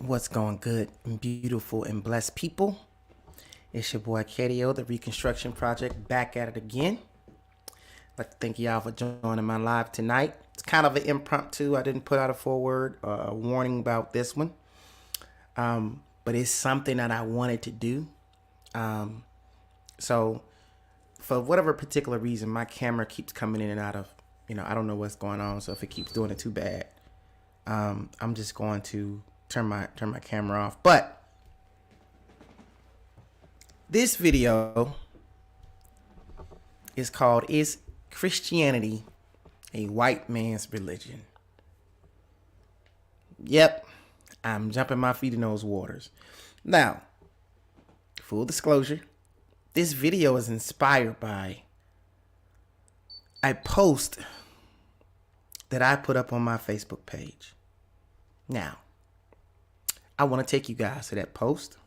What's going good and beautiful and blessed people? It's your boy KDO, the Reconstruction Project, back at it again. I'd like to thank y'all for joining my live tonight. It's kind of an impromptu. I didn't put out a forward warning about this one. But it's something that I wanted to do. So for whatever particular reason, my camera keeps coming in and out of, I don't know what's going on. So if it keeps doing it too bad, I'm just going to turn my camera off. But this video is called "Is Christianity a White Man's Religion?" Yep, I'm jumping my feet in those waters. Now, full disclosure, this video is inspired by a post that I put up on my Facebook page. Now, I want to take you guys to that post.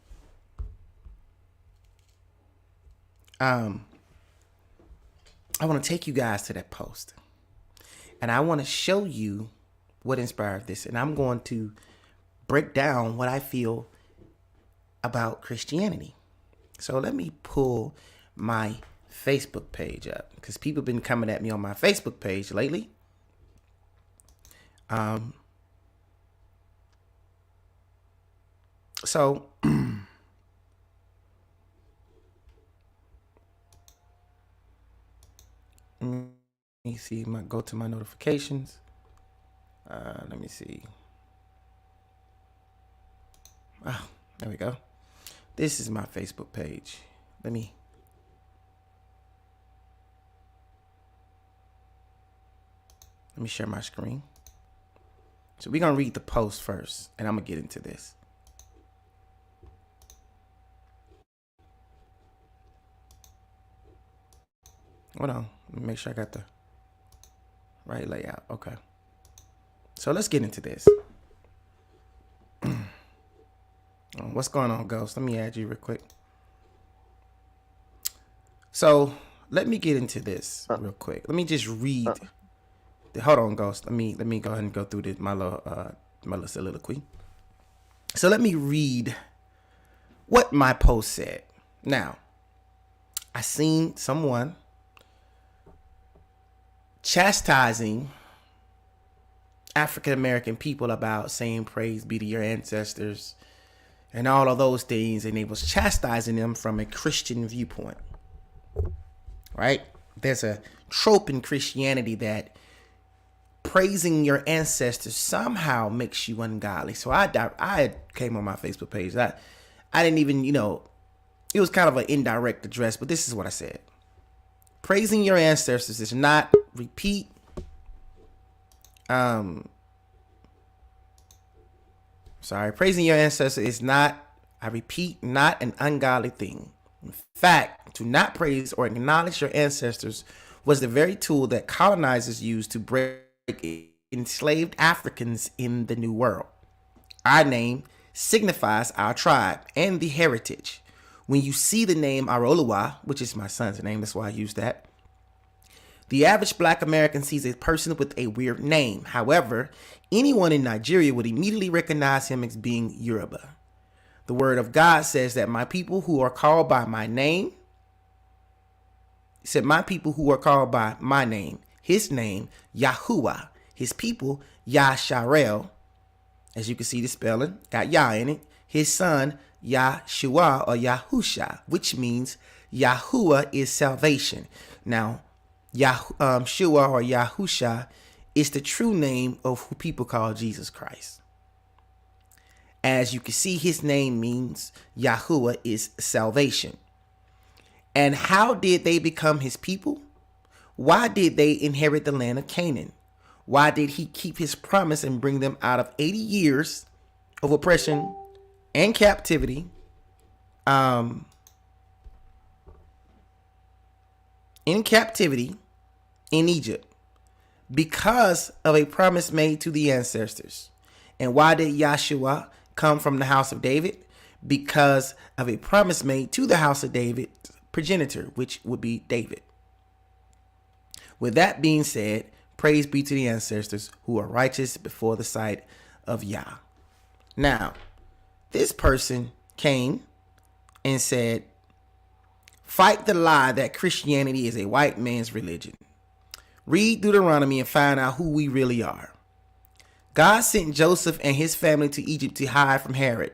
I want to take you guys to that post. And I want to show you what inspired this. And I'm going to break down what I feel about Christianity. So let me pull my Facebook page up, because people have been coming at me on my Facebook page lately. So let me see. Go to my notifications. Let me see. Oh, there we go. This is my Facebook page. Let me share my screen. So we're gonna read the post first, and I'm gonna get into this. Hold on, let me make sure I got the right layout. Okay. So let's get into this. What's going on, Ghost? Let me add you real quick. So let me get into this real quick. Let me just read. Hold on, Ghost. Let me go ahead and go through my little soliloquy. So let me read what my post said. Now, I seen someone chastising African American people about saying praise be to your ancestors and all of those things, and they was chastising them from a Christian viewpoint. Right? There's a trope in Christianity that praising your ancestors somehow makes you ungodly. So I came on my Facebook page. I didn't even, it was kind of an indirect address, but this is what I said. Praising your ancestors is not, repeat, praising your ancestors is not, I repeat, not an ungodly thing. In fact, to not praise or acknowledge your ancestors was the very tool that colonizers used to break enslaved Africans in the New World. Our name signifies our tribe and the heritage. When you see the name Aroluwa, which is my son's name, that's why I use that, the average Black American sees a person with a weird name. However, anyone in Nigeria would immediately recognize him as being Yoruba. The word of God says that my people who are called by my name, he said, my people who are called by my name, his name, Yahuwah, his people, Yasharel, as you can see the spelling, got Yah in it, his son, Yahshua or Yahusha, which means Yahuwah is salvation. Now, Yahshua or Yahusha is the true name of who people call Jesus Christ. As you can see, his name means Yahuwah is salvation. And how did they become his people? Why did they inherit the land of Canaan? Why did he keep his promise and bring them out of 80 years of oppression and captivity? In captivity in Egypt, because of a promise made to the ancestors. And why did Yahshua come from the house of David? Because of a promise made to the house of David's progenitor, which would be David. With that being said, praise be to the ancestors who are righteous before the sight of Yah. Now, This person came and said, fight the lie that Christianity is a white man's religion. Read Deuteronomy and find out who we really are. God sent Joseph and his family to Egypt to hide from Herod.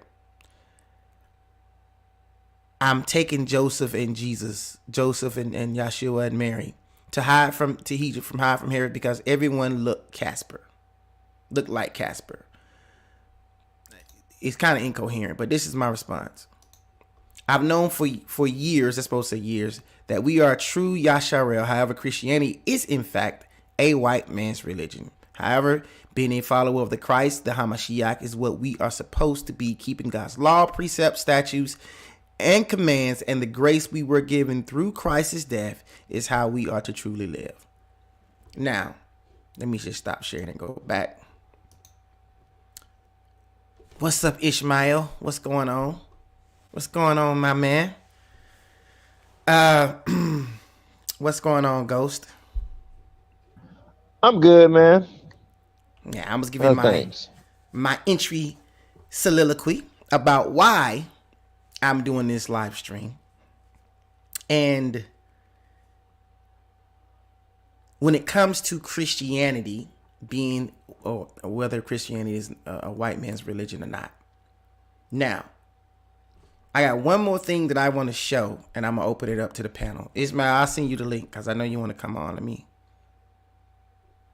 I'm taking Joseph and Yeshua and Mary to hide from Herod because everyone looked like Casper. It's kind of incoherent, but this is my response. I've known for years, I'm supposed to say years, that we are true Yasharel. However, Christianity is in fact a white man's religion. However, being a follower of the Christ, the Hamashiach, is what we are supposed to be, keeping God's law, precepts, statutes, and commands, and the grace we were given through Christ's death is how we are to truly live. Now, let me just stop sharing and go back. What's up, Ishmael? What's going on? What's going on, my man? What's going on, Ghost? I'm good, man. Yeah, I was giving my entry soliloquy about why I'm doing this live stream. And when it comes to Christianity being, or whether Christianity is a white man's religion or not. Now, I got one more thing that I want to show, and I'm going to open it up to the panel. Ismail, I'll send you the link because I know you want to come on. Let me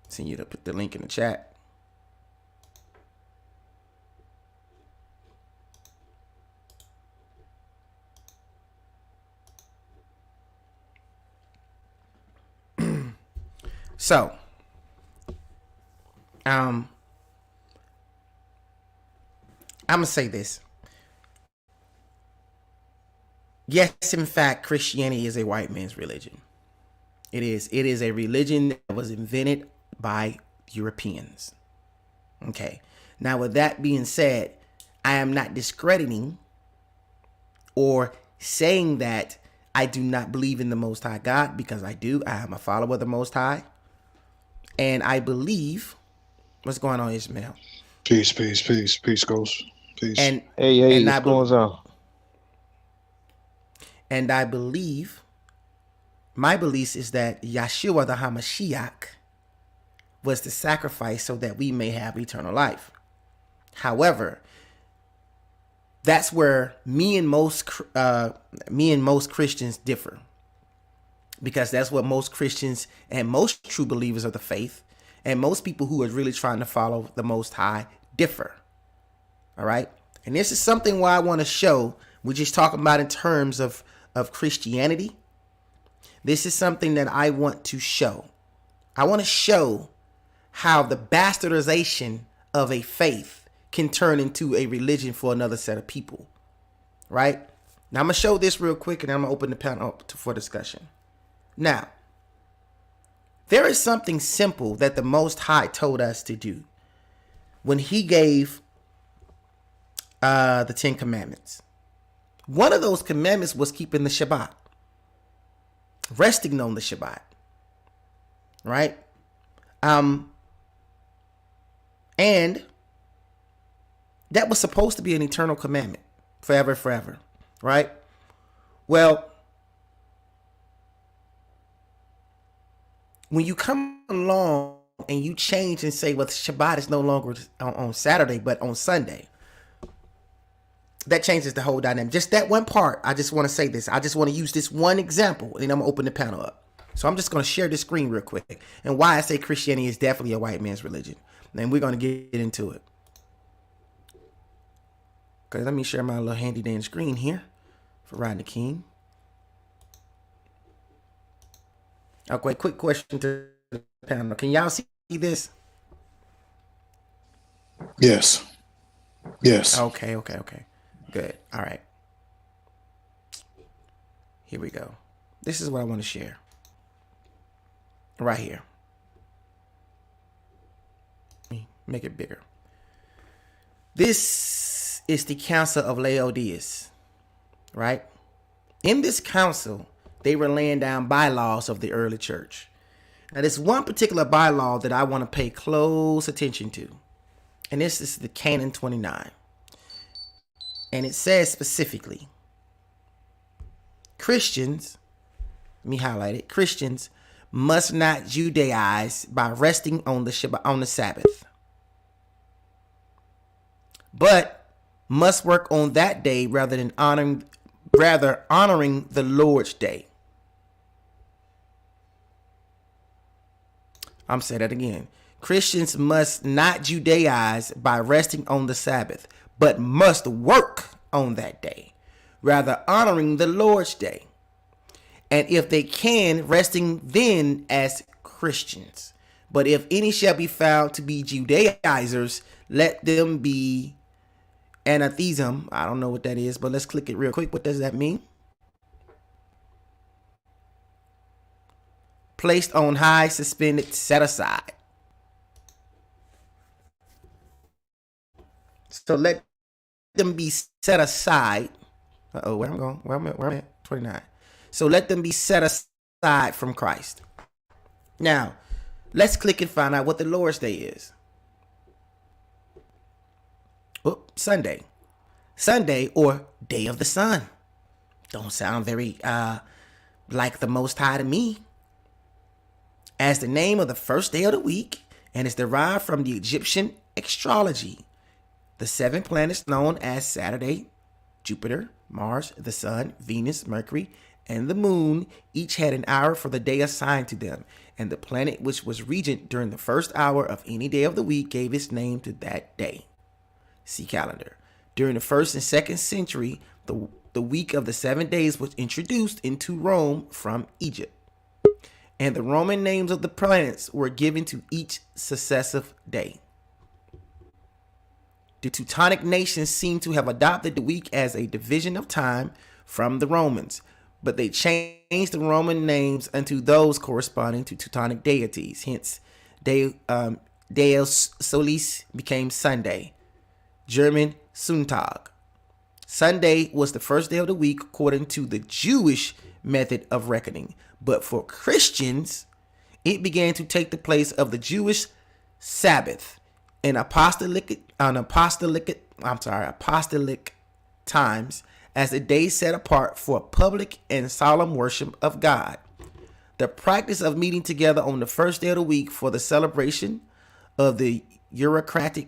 send you to put the link in the chat. So, I'm gonna say this. Yes, in fact, Christianity is a white man's religion. It is. It is a religion that was invented by Europeans. Okay. Now, with that being said, I am not discrediting or saying that I do not believe in the Most High God, because I do. I am a follower of the Most High. And I believe, what's going on, Ishmael? Peace, Ghost. Peace. And what's going on? And I believe, my belief is that Yeshua the Hamashiach was the sacrifice so that we may have eternal life. However, that's where me and most Christians differ, because that's what most Christians and most true believers of the faith and most people who are really trying to follow the Most High differ. All right. And this is something why I want to show. We're just talking about in terms of Christianity. This is something that I want to show. I want to show how the bastardization of a faith can turn into a religion for another set of people. Right? Now I'm going to show this real quick, and I'm going to open the panel up for discussion. Now, there is something simple that the Most High told us to do when he gave the 10 Commandments. One of those commandments was keeping the Shabbat, resting on the Shabbat, right? And that was supposed to be an eternal commandment, forever, right? Well, when you come along and you change and say, well, Shabbat is no longer on Saturday, but on Sunday, that changes the whole dynamic. Just that one part, I just want to say this. I just want to use this one example, and then I'm going to open the panel up. So I'm just going to share this screen real quick, and why I say Christianity is definitely a white man's religion. And we're going to get into it. Okay, let me share my little handy dandy screen here for Riding the King. Okay, quick question to the panel. Can y'all see this? Yes. Okay. Good. All right. Here we go. This is what I want to share. Right here. Let me make it bigger. This is the Council of Laodiceans, right? In this council, they were laying down bylaws of the early church. Now, there's one particular bylaw that I want to pay close attention to, and this is the Canon 29. And it says specifically, Christians, let me highlight it, Christians must not Judaize by resting on the Sabbath, but must work on that day rather honoring the Lord's day. I'm saying that again. Christians must not Judaize by resting on the Sabbath, but must work on that day, rather honoring the Lord's day. And if they can, resting then as Christians. But if any shall be found to be Judaizers, let them be anathema. I don't know what that is, but let's click it real quick. What does that mean? Placed on high, suspended, set aside. So let them be set aside. Where I'm going? Where I'm at? 29. So let them be set aside from Christ. Now, let's click and find out what the Lord's Day is. Sunday. Sunday, or Day of the Sun. Don't sound very like the Most High to me. As the name of the first day of the week, and is derived from the Egyptian astrology. The 7 planets known as Saturday, Jupiter, Mars, the Sun, Venus, Mercury, and the Moon each had an hour for the day assigned to them, and the planet which was regent during the first hour of any day of the week gave its name to that day. See calendar. During the 1st and 2nd century, the week of the 7 days was introduced into Rome from Egypt, and the Roman names of the planets were given to each successive day. The Teutonic nations seem to have adopted the week as a division of time from the Romans, but they changed the Roman names into those corresponding to Teutonic deities. Hence, Deus Solis became Sunday, German Sonntag. Sunday was the first day of the week according to the Jewish method of reckoning, but for Christians, it began to take the place of the Jewish Sabbath in apostolic times as a day set apart for public and solemn worship of God. The practice of meeting together on the first day of the week for the celebration of the Eucharistic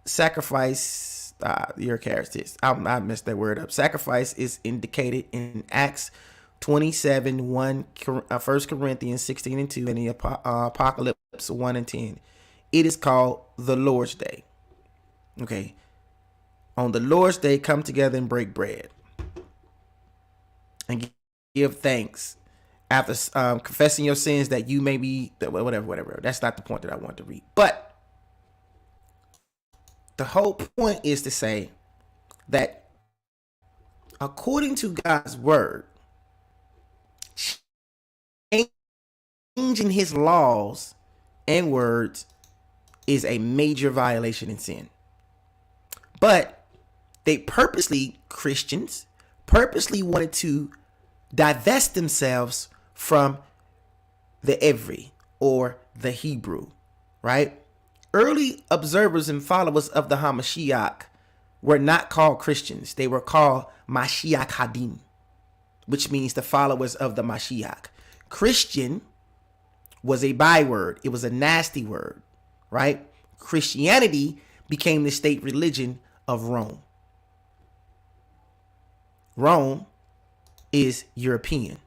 sacrifice, I messed that word up. Sacrifice is indicated in Acts 27, 1 Corinthians 16 and 2, and the Apocalypse 1 and 10. It is called the Lord's Day. Okay. On the Lord's Day, come together and break bread and give thanks after confessing your sins that you may be, whatever. That's not the point that I want to read. But the whole point is to say that according to God's word, changing his laws and words is a major violation in sin. But Christians purposely wanted to divest themselves from the Ivri or the Hebrew, right? Early observers and followers of the Hamashiach were not called Christians. They were called Mashiach Hadim, which means the followers of the Mashiach. Christian was a byword. It was a nasty word, right? Christianity became the state religion of Rome. Rome is European.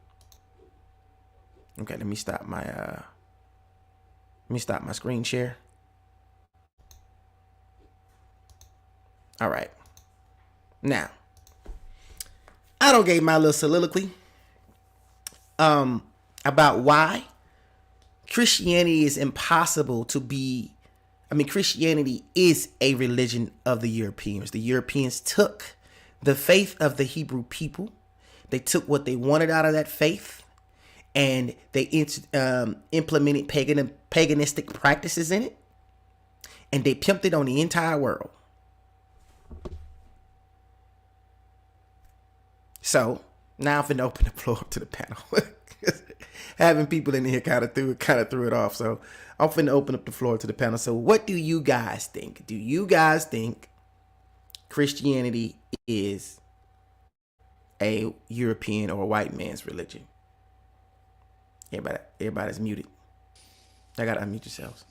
Okay, let me stop my screen share. All right. Now, I don't gave my little soliloquy about why Christianity is impossible to be. Christianity is a religion of the Europeans. The Europeans took the faith of the Hebrew people. They took what they wanted out of that faith, and they implemented paganistic practices in it, and they pimped it on the entire world. So now I'm finna open the floor up to the panel. Having people in here kind of threw it off. So I'm finna open up the floor to the panel. So what do you guys think? Do you guys think Christianity is a European or a white man's religion. Everybody's muted. I gotta unmute yourselves.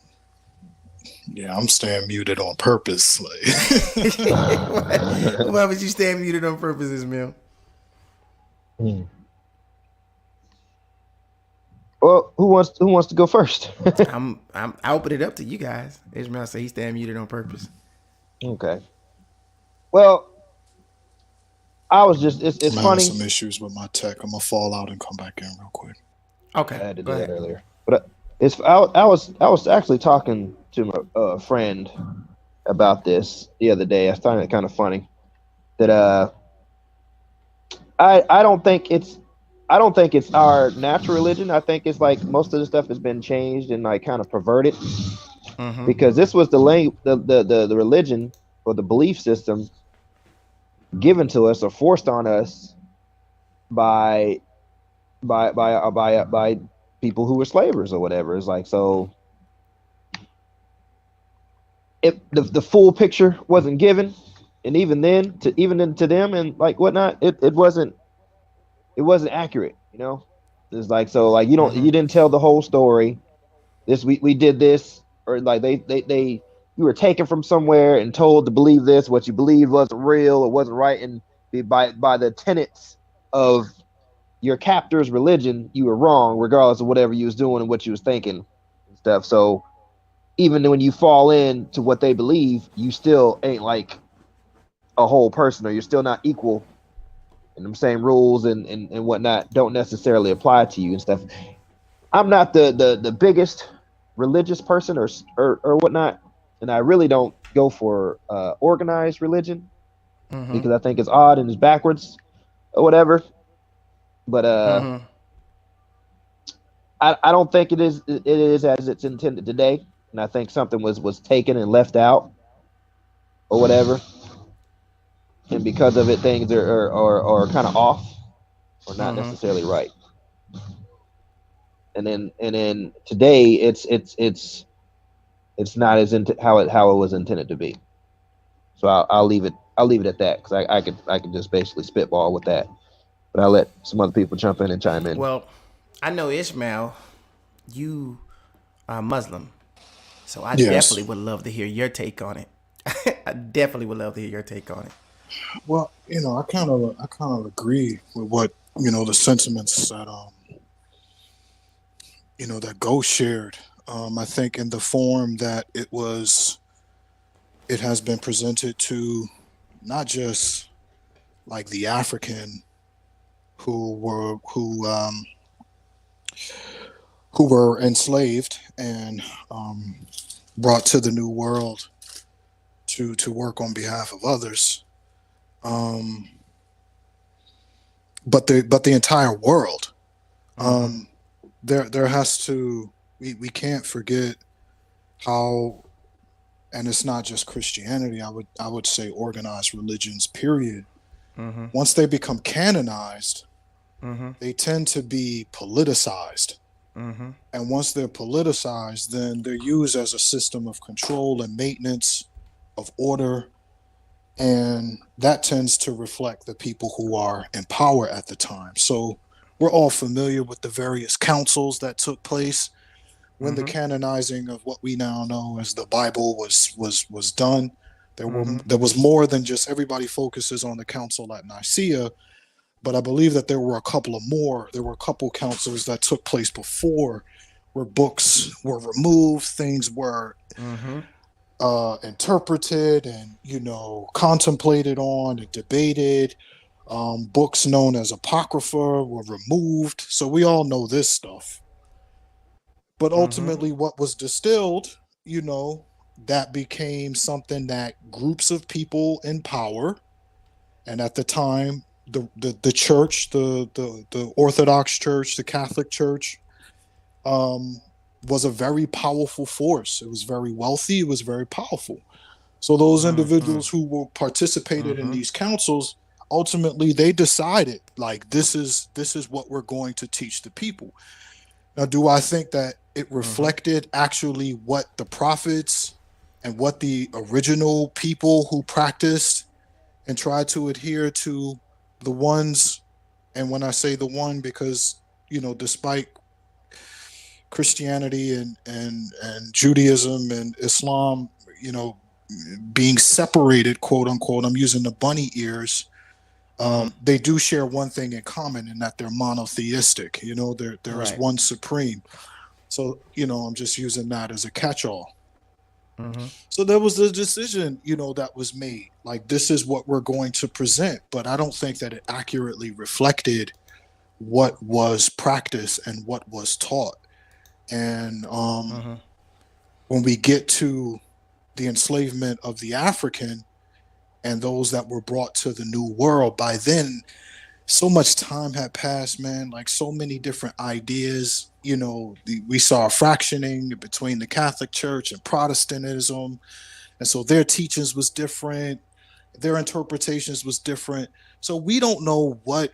Yeah, I'm staying muted on purpose. Why would you stay muted on purpose, Ismail? Well, who wants to go first? I open it up to you guys. Ismail said he's staying muted on purpose. Okay. Well, I was just it's I'm having funny. some issues with my tech. I'm gonna fall out and come back in real quick. Okay. I had to go do ahead. that earlier, but I was actually talking to my friend about this the other day. I found it kind of funny that I don't think it's our natural religion. I think it's like most of the stuff has been changed and like kind of perverted, because this was the religion or the belief system given to us or forced on us by people who were slavers or whatever. It's like, so if the full picture wasn't given, and even then to them and like whatnot, it wasn't accurate, you know. It's like, so like you didn't tell the whole story. We did this, or like they you were taken from somewhere and told to believe this. What you believed wasn't real or wasn't right, and by the tenets of your captor's religion, you were wrong, regardless of whatever you was doing and what you was thinking and stuff. So even when you fall into what they believe, you still ain't like a whole person, or you're still not equal, and them same rules and whatnot don't necessarily apply to you and stuff. I'm not the biggest religious person or whatnot, and I really don't go for organized religion, because I think it's odd and it's backwards or whatever. But I don't think it is as it's intended today, and I think something was taken and left out or whatever, and because of it, things are kind of off or not necessarily right. And then today it's not as how it was intended to be. So I'll leave it at that, because I could just basically spitball with that, but I'll let some other people jump in and chime in. Well, I know Ishmael, you are Muslim, so I definitely would love to hear your take on it. I definitely would love to hear your take on it. Well, I kind of agree with what the sentiments that that Ghost shared. I think in the form that it has been presented to not just like the African who were enslaved and brought to the New World to work on behalf of others, but the entire world. There has to we can't forget how, and it's not just Christianity. I would say organized religions. Period. Once they become canonized, they tend to be politicized. And once they're politicized, then they're used as a system of control and maintenance of order. And that tends to reflect the people who are in power at the time. So we're all familiar with the various councils that took place when the canonizing of what we now know as the Bible was done. There was more than just, everybody focuses on the council at Nicaea, but I believe that there were a couple of more. There were a couple councils that took place before, where books were removed, things were interpreted and contemplated on and debated. Books known as apocrypha were removed. So we all know this stuff. But ultimately, what was distilled, that became something that groups of people in power, and at the time, the church, the Orthodox Church, the Catholic Church, was a very powerful force. It was very wealthy. It was very powerful. So those individuals who were participated in these councils, ultimately they decided, like, this is what we're going to teach the people. Now, do I think that it reflected actually what the prophets and what the original people who practiced and try to adhere to the ones. And when I say the one, because despite Christianity and Judaism and Islam, you know, being separated, quote unquote, I'm using the bunny ears. Mm-hmm. They do share one thing in common, in that they're monotheistic. There is Right. one supreme. So I'm just using that as a catch-all. Mm-hmm. So there was a decision, that was made. Like, this is what we're going to present, but I don't think that it accurately reflected what was practiced and what was taught. And Mm-hmm. when we get to the enslavement of the African and those that were brought to the New World, by then, so much time had passed, man. Like, so many different ideas. We saw a fractioning between the Catholic Church and Protestantism, and so their teachings was different, their interpretations was different. So we don't know what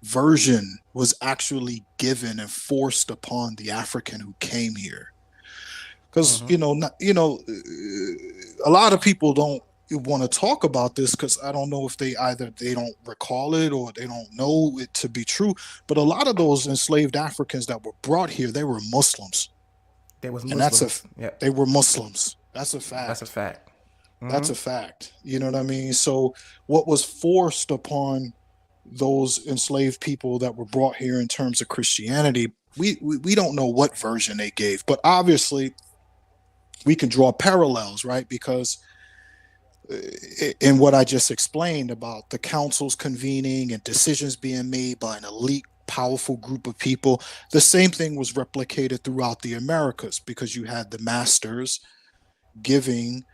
version was actually given and forced upon the African who came here. Because Mm-hmm. a lot of people don't want to talk about this, because I don't know if they don't recall it or they don't know it to be true. But a lot of those enslaved Africans that were brought here, they were Muslims, There was and Muslims. Yep. they were Muslims. That's a That's a fact. fact. That's Mm-hmm. a fact. You know what I mean? So what was forced upon those enslaved people that were brought here in terms of Christianity, we don't know what version they gave, but obviously we can draw parallels, right? Because in what I just explained about the councils convening and decisions being made by an elite, powerful group of people, the same thing was replicated throughout the Americas, because you had the masters giving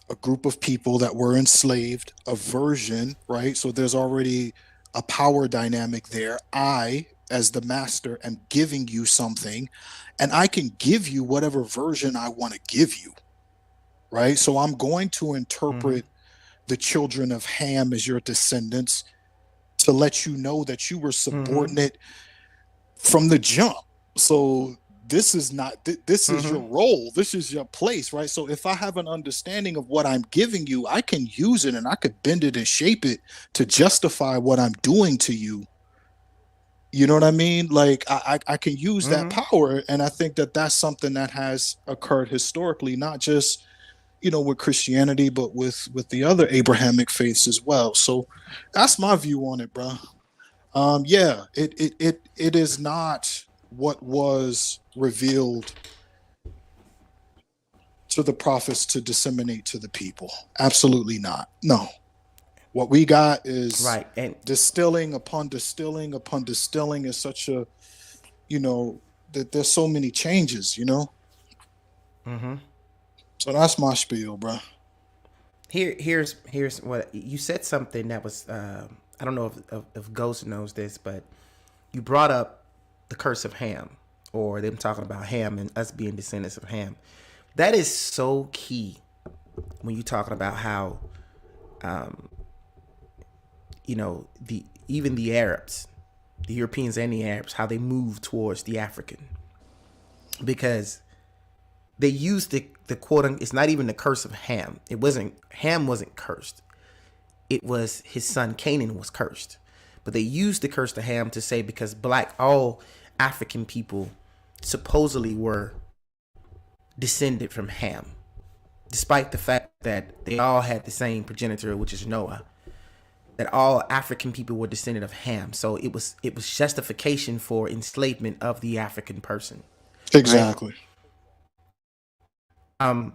a group of people that were enslaved a version, right? So there's already a power dynamic there. I, as the master, am giving you something, and I can give you whatever version I want to give you, right? So I'm going to Mm-hmm. interpret the children of Ham as your descendants to let you know that you were Mm-hmm. subordinate from the jump. So this is not this is Mm-hmm. your role, this is your place, right? So if I have an understanding of what I'm giving you, I can use it and I could bend it and shape it to justify what I'm doing to you. You know what I mean? Like, I can use that Mm-hmm. power, and I think that that's something that has occurred historically, not just with Christianity, but with the other Abrahamic faiths as well. So that's my view on it, bro. Yeah, it is not what was revealed to the prophets to disseminate to the people. Absolutely not. No. What we got is Right. And distilling upon distilling upon distilling, is such a, you know, that there's so many changes. mm-hmm. So that's my spiel, bro. Here's what you said. Something that was I don't know if Ghost knows this, but you brought up the curse of Ham, or them talking about Ham and us being descendants of Ham. That is so key when you're talking about how the even the Arabs, the Europeans and the Arabs, how they move towards the African, because they used the quote. It's not even the curse of Ham. Ham wasn't cursed. It was his son Canaan was cursed. But they used the curse to Ham to say because all African people supposedly were descended from Ham, despite the fact that they all had the same progenitor, which is Noah. That all African people were descended of Ham. So it was justification for enslavement of the African person, right? Exactly. Um,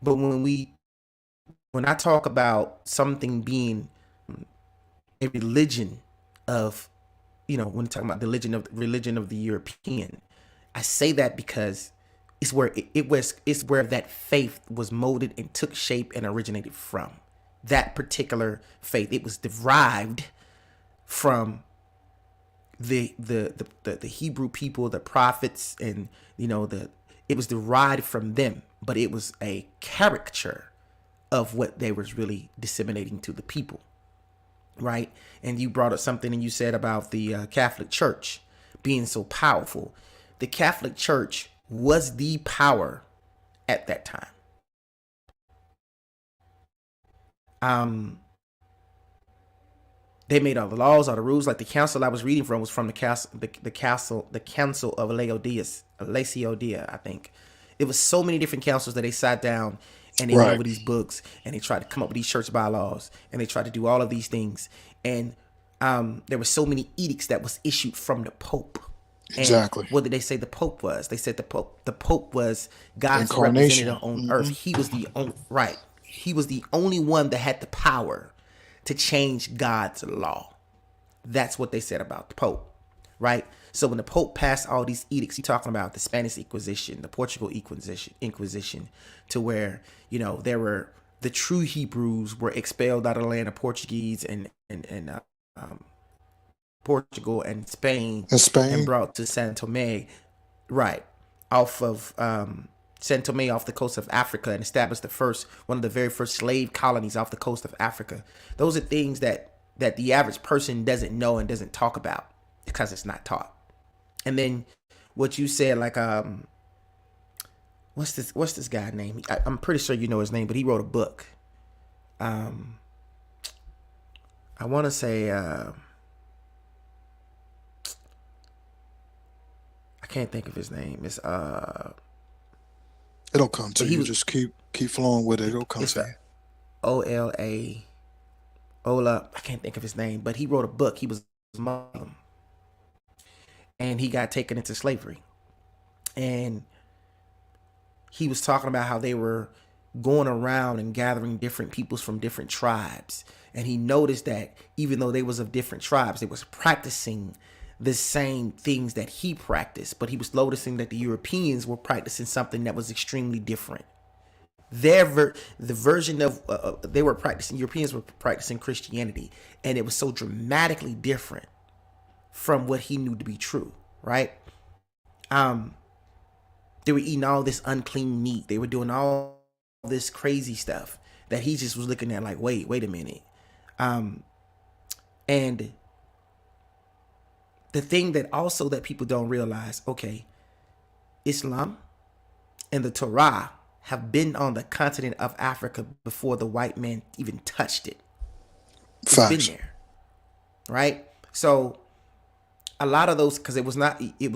but when I talk about something being a religion of, when talking about the religion of the European, I say that because it's where that faith was molded and took shape and originated from. That particular faith, it was derived from the Hebrew people, the prophets, and it was derived from them, but it was a caricature of what they was really disseminating to the people, right? And you brought up something, and you said about the Catholic Church being so powerful. The Catholic Church was the power at that time. Um, they made all the laws, all the rules. Like the council I was reading from was from the council of Laodicea, I think. It was so many different councils that they sat down and they went Right. over these books and they tried to come up with these church bylaws and they tried to do all of these things. And there were so many edicts that was issued from the Pope. And Exactly. what did they say the Pope was? They said the Pope was God's Incarnation. representative on earth. He was the only right. He was the only one that had the power to change God's law. That's what they said about the Pope, right? So when the Pope passed all these edicts, he's talking about the Spanish Inquisition, the Portugal Inquisition, to where there were the true Hebrews were expelled out of the land of Portuguese and Portugal and Spain, In Spain. and brought to San Tome, right, off of San Tome off the coast of Africa, and established one of the very first slave colonies off the coast of Africa. Those are things that the average person doesn't know and doesn't talk about because it's not taught. And then what you said, like what's this guy name? I'm pretty sure you know his name, but he wrote a book. I want to say I can't think of his name. It's It'll come to But he you. was- Just keep flowing with it. It'll come it's to the you. Ola. I can't think of his name, but he wrote a book. He was Muslim, and he got taken into slavery. And he was talking about how they were going around and gathering different peoples from different tribes. And he noticed that even though they was of different tribes, they was practicing the same things that he practiced. But he was noticing that the Europeans were practicing something that was extremely different. The version of Europeans were practicing Christianity, and it was so dramatically different from what he knew to be true, right? They were eating all this unclean meat. They were doing all this crazy stuff that he just was looking at like, wait a minute. And the thing that also that people don't realize, okay, Islam and the Torah have been on the continent of Africa before the white man even touched it. It's Facts. been there, right? So a lot of those, because it was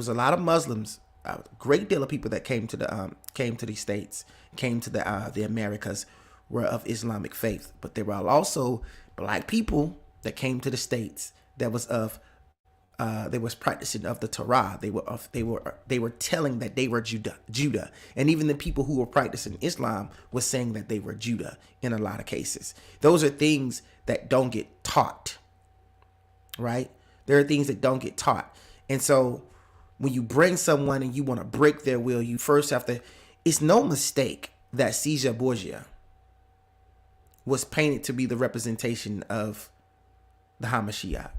a lot of Muslims, a great deal of people that came to the States, came to the Americas, were of Islamic faith, but there were also black people that came to the States that was of they was practicing of the Torah. They were telling that they were Judah, and even the people who were practicing Islam was saying that they were Judah in a lot of cases. Those are things that don't get taught, right? There are things that don't get taught, and so when you bring someone and you want to break their will, you first have to. It's no mistake that Caesar Borgia was painted to be the representation of the Hamashiach.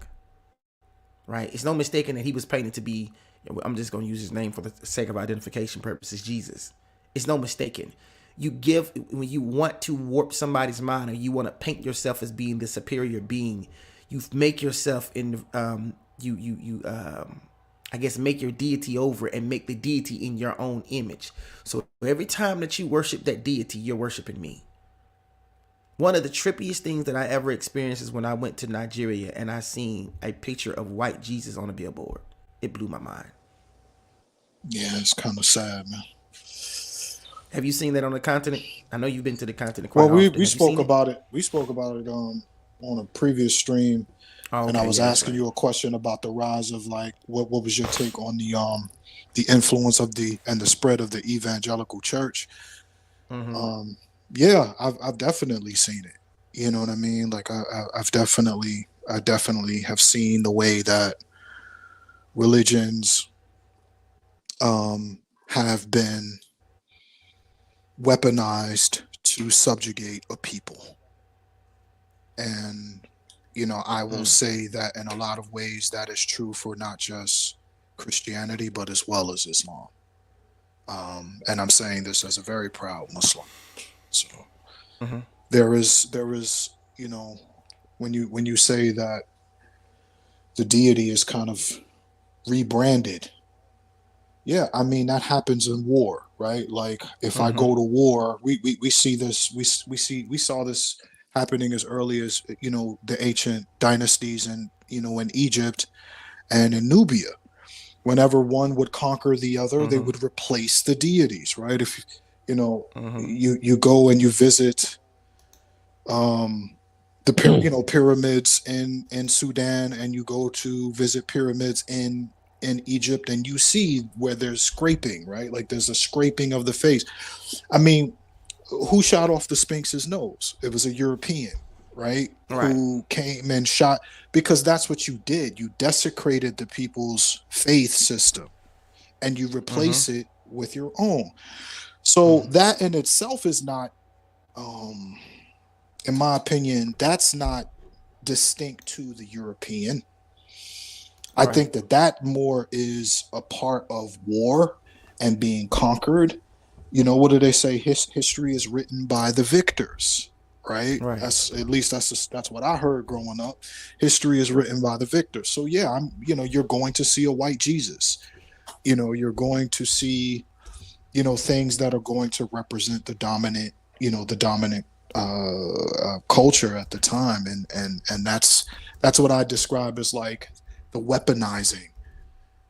Right? It's no mistaking that he was painted to be, I'm just going to use his name for the sake of identification purposes, Jesus. It's no mistaking. When you want to warp somebody's mind or you want to paint yourself as being the superior being, you make yourself I guess make your deity over and make the deity in your own image. So every time that you worship that deity, you're worshiping me. One of the trippiest things that I ever experienced is when I went to Nigeria and I seen a picture of white Jesus on a billboard. It blew my mind. Yeah, it's kind of sad, man. Have you seen that on the continent? I know you've been to the continent quite Well, often. we spoke about it. We spoke about it on a previous stream, and I was asking you a question about the rise of like what was your take on the influence of the spread of the evangelical church. Mm-hmm. Yeah, I've definitely seen it. You know what I mean? Like I definitely have seen the way that religions have been weaponized to subjugate a people. And I will say that in a lot of ways that is true for not just Christianity but as well as Islam. And I'm saying this as a very proud Muslim. So there is when you say that the deity is kind of rebranded, yeah, I mean that happens in war, right? Like if I go to war, we see this, we saw this happening as early as the ancient dynasties and in Egypt and in Nubia. Whenever one would conquer the other, they Mm-hmm. would replace the deities, right? If you know Mm-hmm. you go and you visit um the pyramids in Sudan, and you go to visit pyramids in Egypt, and you see where there's scraping, right? Like there's a scraping of the face. I mean, who shot off the Sphinx's nose? It was a European, right? Right. Who came and shot, because that's what you did. You desecrated the people's faith system and you Mm-hmm. replace it with your own. So Mm-hmm. that in itself is not, um, in my opinion, that's not distinct to the European. I Right. think that more is a part of war and being conquered. What do they say? History is written by the victors, right? Right. That's at least that's what I heard growing up. History is written by the victors. So yeah, you're going to see a white Jesus. You're going to see things that are going to represent the dominant culture at the time, and that's what I describe as like the weaponizing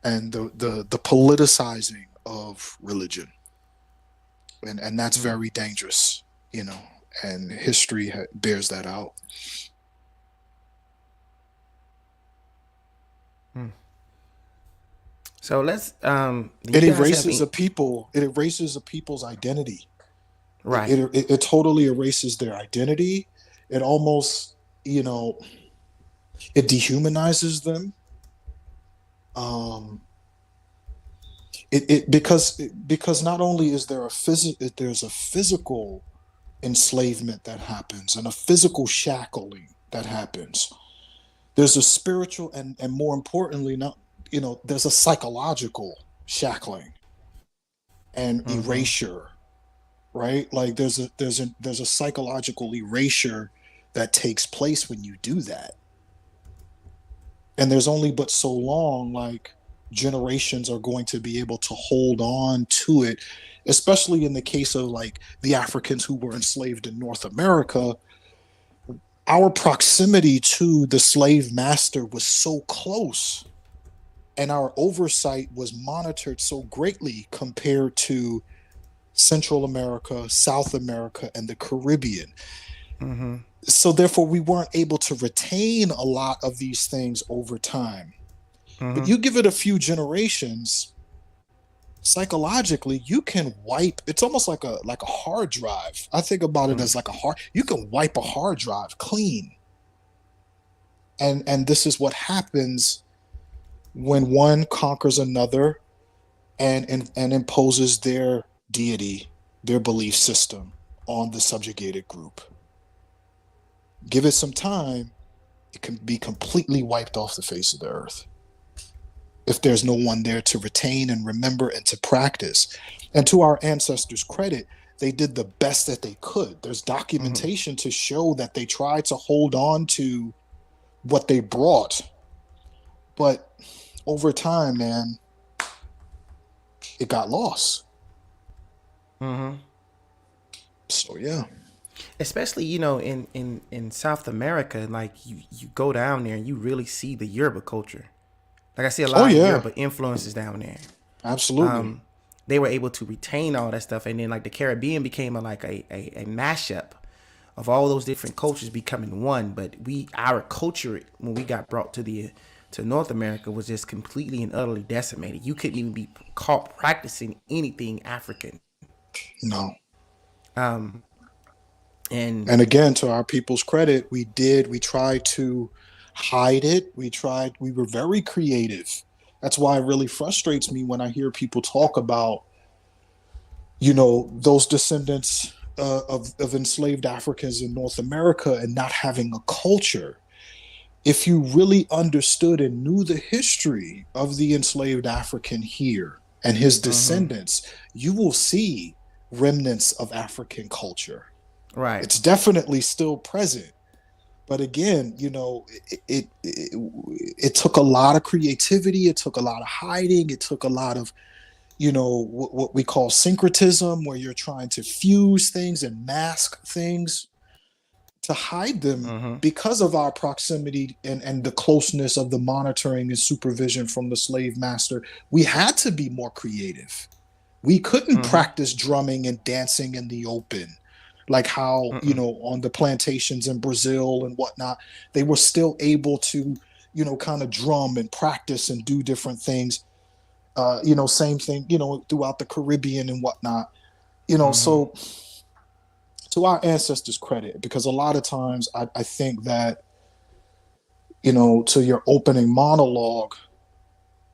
and the politicizing of religion, and that's Mm-hmm. very dangerous, and history bears that out. So let's do you It guys have erases any? a people. It erases a people's identity. It, Right. it, it, it totally erases their identity. It almost, you know, it dehumanizes them. Um, because not only is there there's a physical enslavement that happens and a physical shackling that happens. There's a spiritual and more importantly, not there's a psychological shackling and Mm-hmm. erasure, right? Like there's a psychological erasure that takes place when you do that. And there's only but so long like generations are going to be able to hold on to it, especially in the case of like the Africans who were enslaved in North America. Our proximity to the slave master was so close, and our oversight was monitored so greatly compared to Central America, South America, and the Caribbean. Mm-hmm. So therefore we weren't able to retain a lot of these things over time. But Mm-hmm. you give it a few generations, psychologically you can wipe. It's almost like a hard drive. I think about it Mm-hmm. as like a hard, you can wipe a hard drive clean. And this is what happens when one conquers another and imposes their deity, their belief system on the subjugated group. Give it some time, it can be completely wiped off the face of the earth if there's no one there to retain and remember and to practice. And to our ancestors' credit, they did the best that they could. There's Mm-hmm. documentation to show that they tried to hold on to what they brought. But over time, man, it got lost. Mm-hmm. So yeah. Especially in South America, like you go down there and you really see the Yoruba culture. Like I see a Oh lot of yeah, Yoruba influences down there. absolutely. They were able to retain all that stuff, and then like the Caribbean became a mashup of all those different cultures becoming one. But our culture when we got brought to North America was just completely and utterly decimated. You couldn't even be caught practicing anything African. No. And And again, to our people's credit, we tried to hide it. We were very creative. That's why it really frustrates me when I hear people talk about, those descendants of enslaved Africans in North America and not having a culture. If you really understood and knew the history of the enslaved African here and his mm-hmm, descendants, you will see remnants of African culture. right, It's definitely still present. But again, it took a lot of creativity. It took a lot of hiding. It took a lot of, what we call syncretism, where you're trying to fuse things and mask things to hide them Mm-hmm. because of our proximity and the closeness of the monitoring and supervision from the slave master. We had to be more creative. We couldn't Mm-hmm. practice drumming and dancing in the open, like how, Mm-mm. on the plantations in Brazil and whatnot, they were still able to, kind of drum and practice and do different things. Same thing, throughout the Caribbean and whatnot. Mm-hmm. So to our ancestors' credit, because a lot of times I think that, to your opening monologue,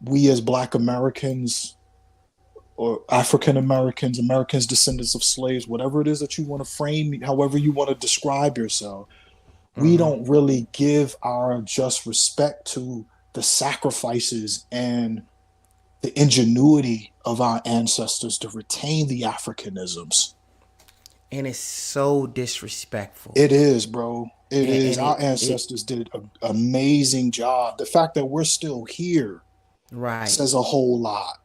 we as Black Americans or African Americans, Americans descendants of slaves, whatever it is that you want to frame, however you want to describe yourself, we Mm-hmm. don't really give our just respect to the sacrifices and the ingenuity of our ancestors to retain the Africanisms. And it's so disrespectful. It is, bro. It is. And Our it ancestors did an amazing job. The fact that we're still here right. says a whole lot.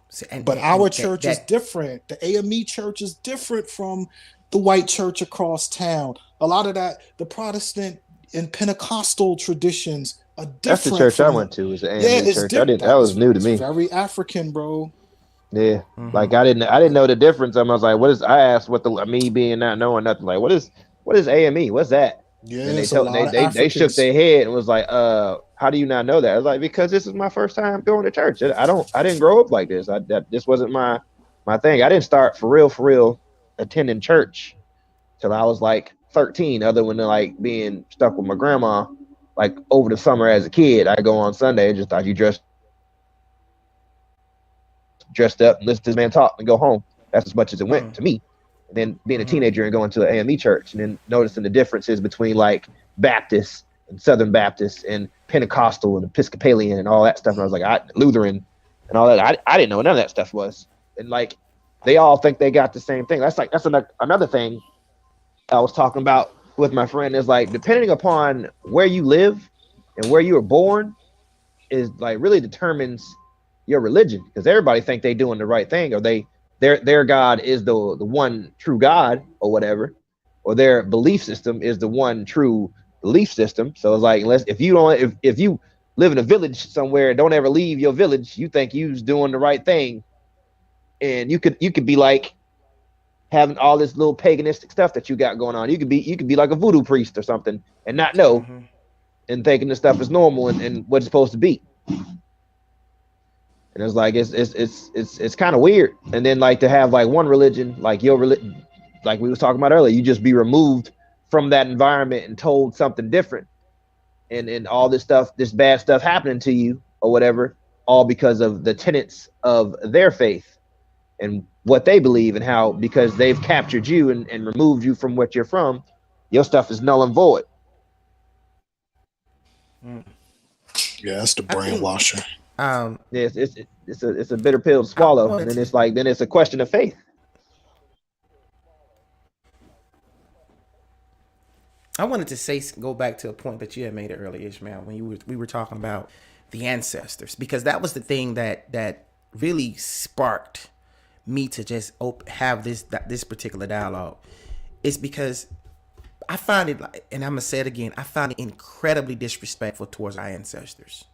So, But and our church is that different. The AME church is different from the white church across town. A lot of that, the Protestant and Pentecostal traditions are That's the different church I from the. went to. Was the Yeah, AME it's church. I different. didn't. That was new to It's me. very African, bro. Yeah, mm-hmm. like I didn't know the difference. I was like, what is? I asked what the me being not knowing nothing. Like, what is AME? What's that? Yeah, And they it's a told lot of they shook Africans. their head and was like, how do you not know that? I was like, because this is my first time going to church. I didn't grow up like this. This wasn't my thing. I didn't start for real attending church till I was like 13. Other than like being stuck with my grandma, like over the summer as a kid, I go on Sunday and just thought you dressed up and listen to this man talk and go home. That's as much as it went Mm-hmm. to me. And then being a Mm-hmm. teenager and going to an AME church and then noticing the differences between like Baptist and Southern Baptist and Pentecostal and Episcopalian and all that stuff. And I was like, Lutheran and all that. I didn't know what none of that stuff was. And like, they all think they got the same thing. That's another thing I was talking about with my friend is like, depending upon where you live and where you were born is like really determines your religion, because everybody think they doing the right thing, or their God is the one true God or whatever, or their belief system is the one true belief system. So it's like, unless if you live in a village somewhere and don't ever leave your village, you think you's doing the right thing, and you could be like having all this little paganistic stuff that you got going on. You could be like a voodoo priest or something and not know, Mm-hmm. and thinking this stuff is normal and what it's supposed to be. And it's like it's kind of weird. And then like to have like one religion, like your religion, like we was talking about earlier, you just be removed from that environment and told something different, and all this stuff, this bad stuff happening to you or whatever, all because of the tenets of their faith and what they believe, and how because they've captured you and removed you from what you're from, your stuff is null and void. Yeah, that's the I think brainwashing. Yeah, it's a bitter pill to I swallow, and wanted then to it's a question of faith. say go back to a point that you had made earlier, Ishmael, when we were talking about the ancestors, because that was the thing that really sparked me to just have this particular dialogue. It's because I find it, and I'm gonna say it again, I find it incredibly disrespectful towards our ancestors.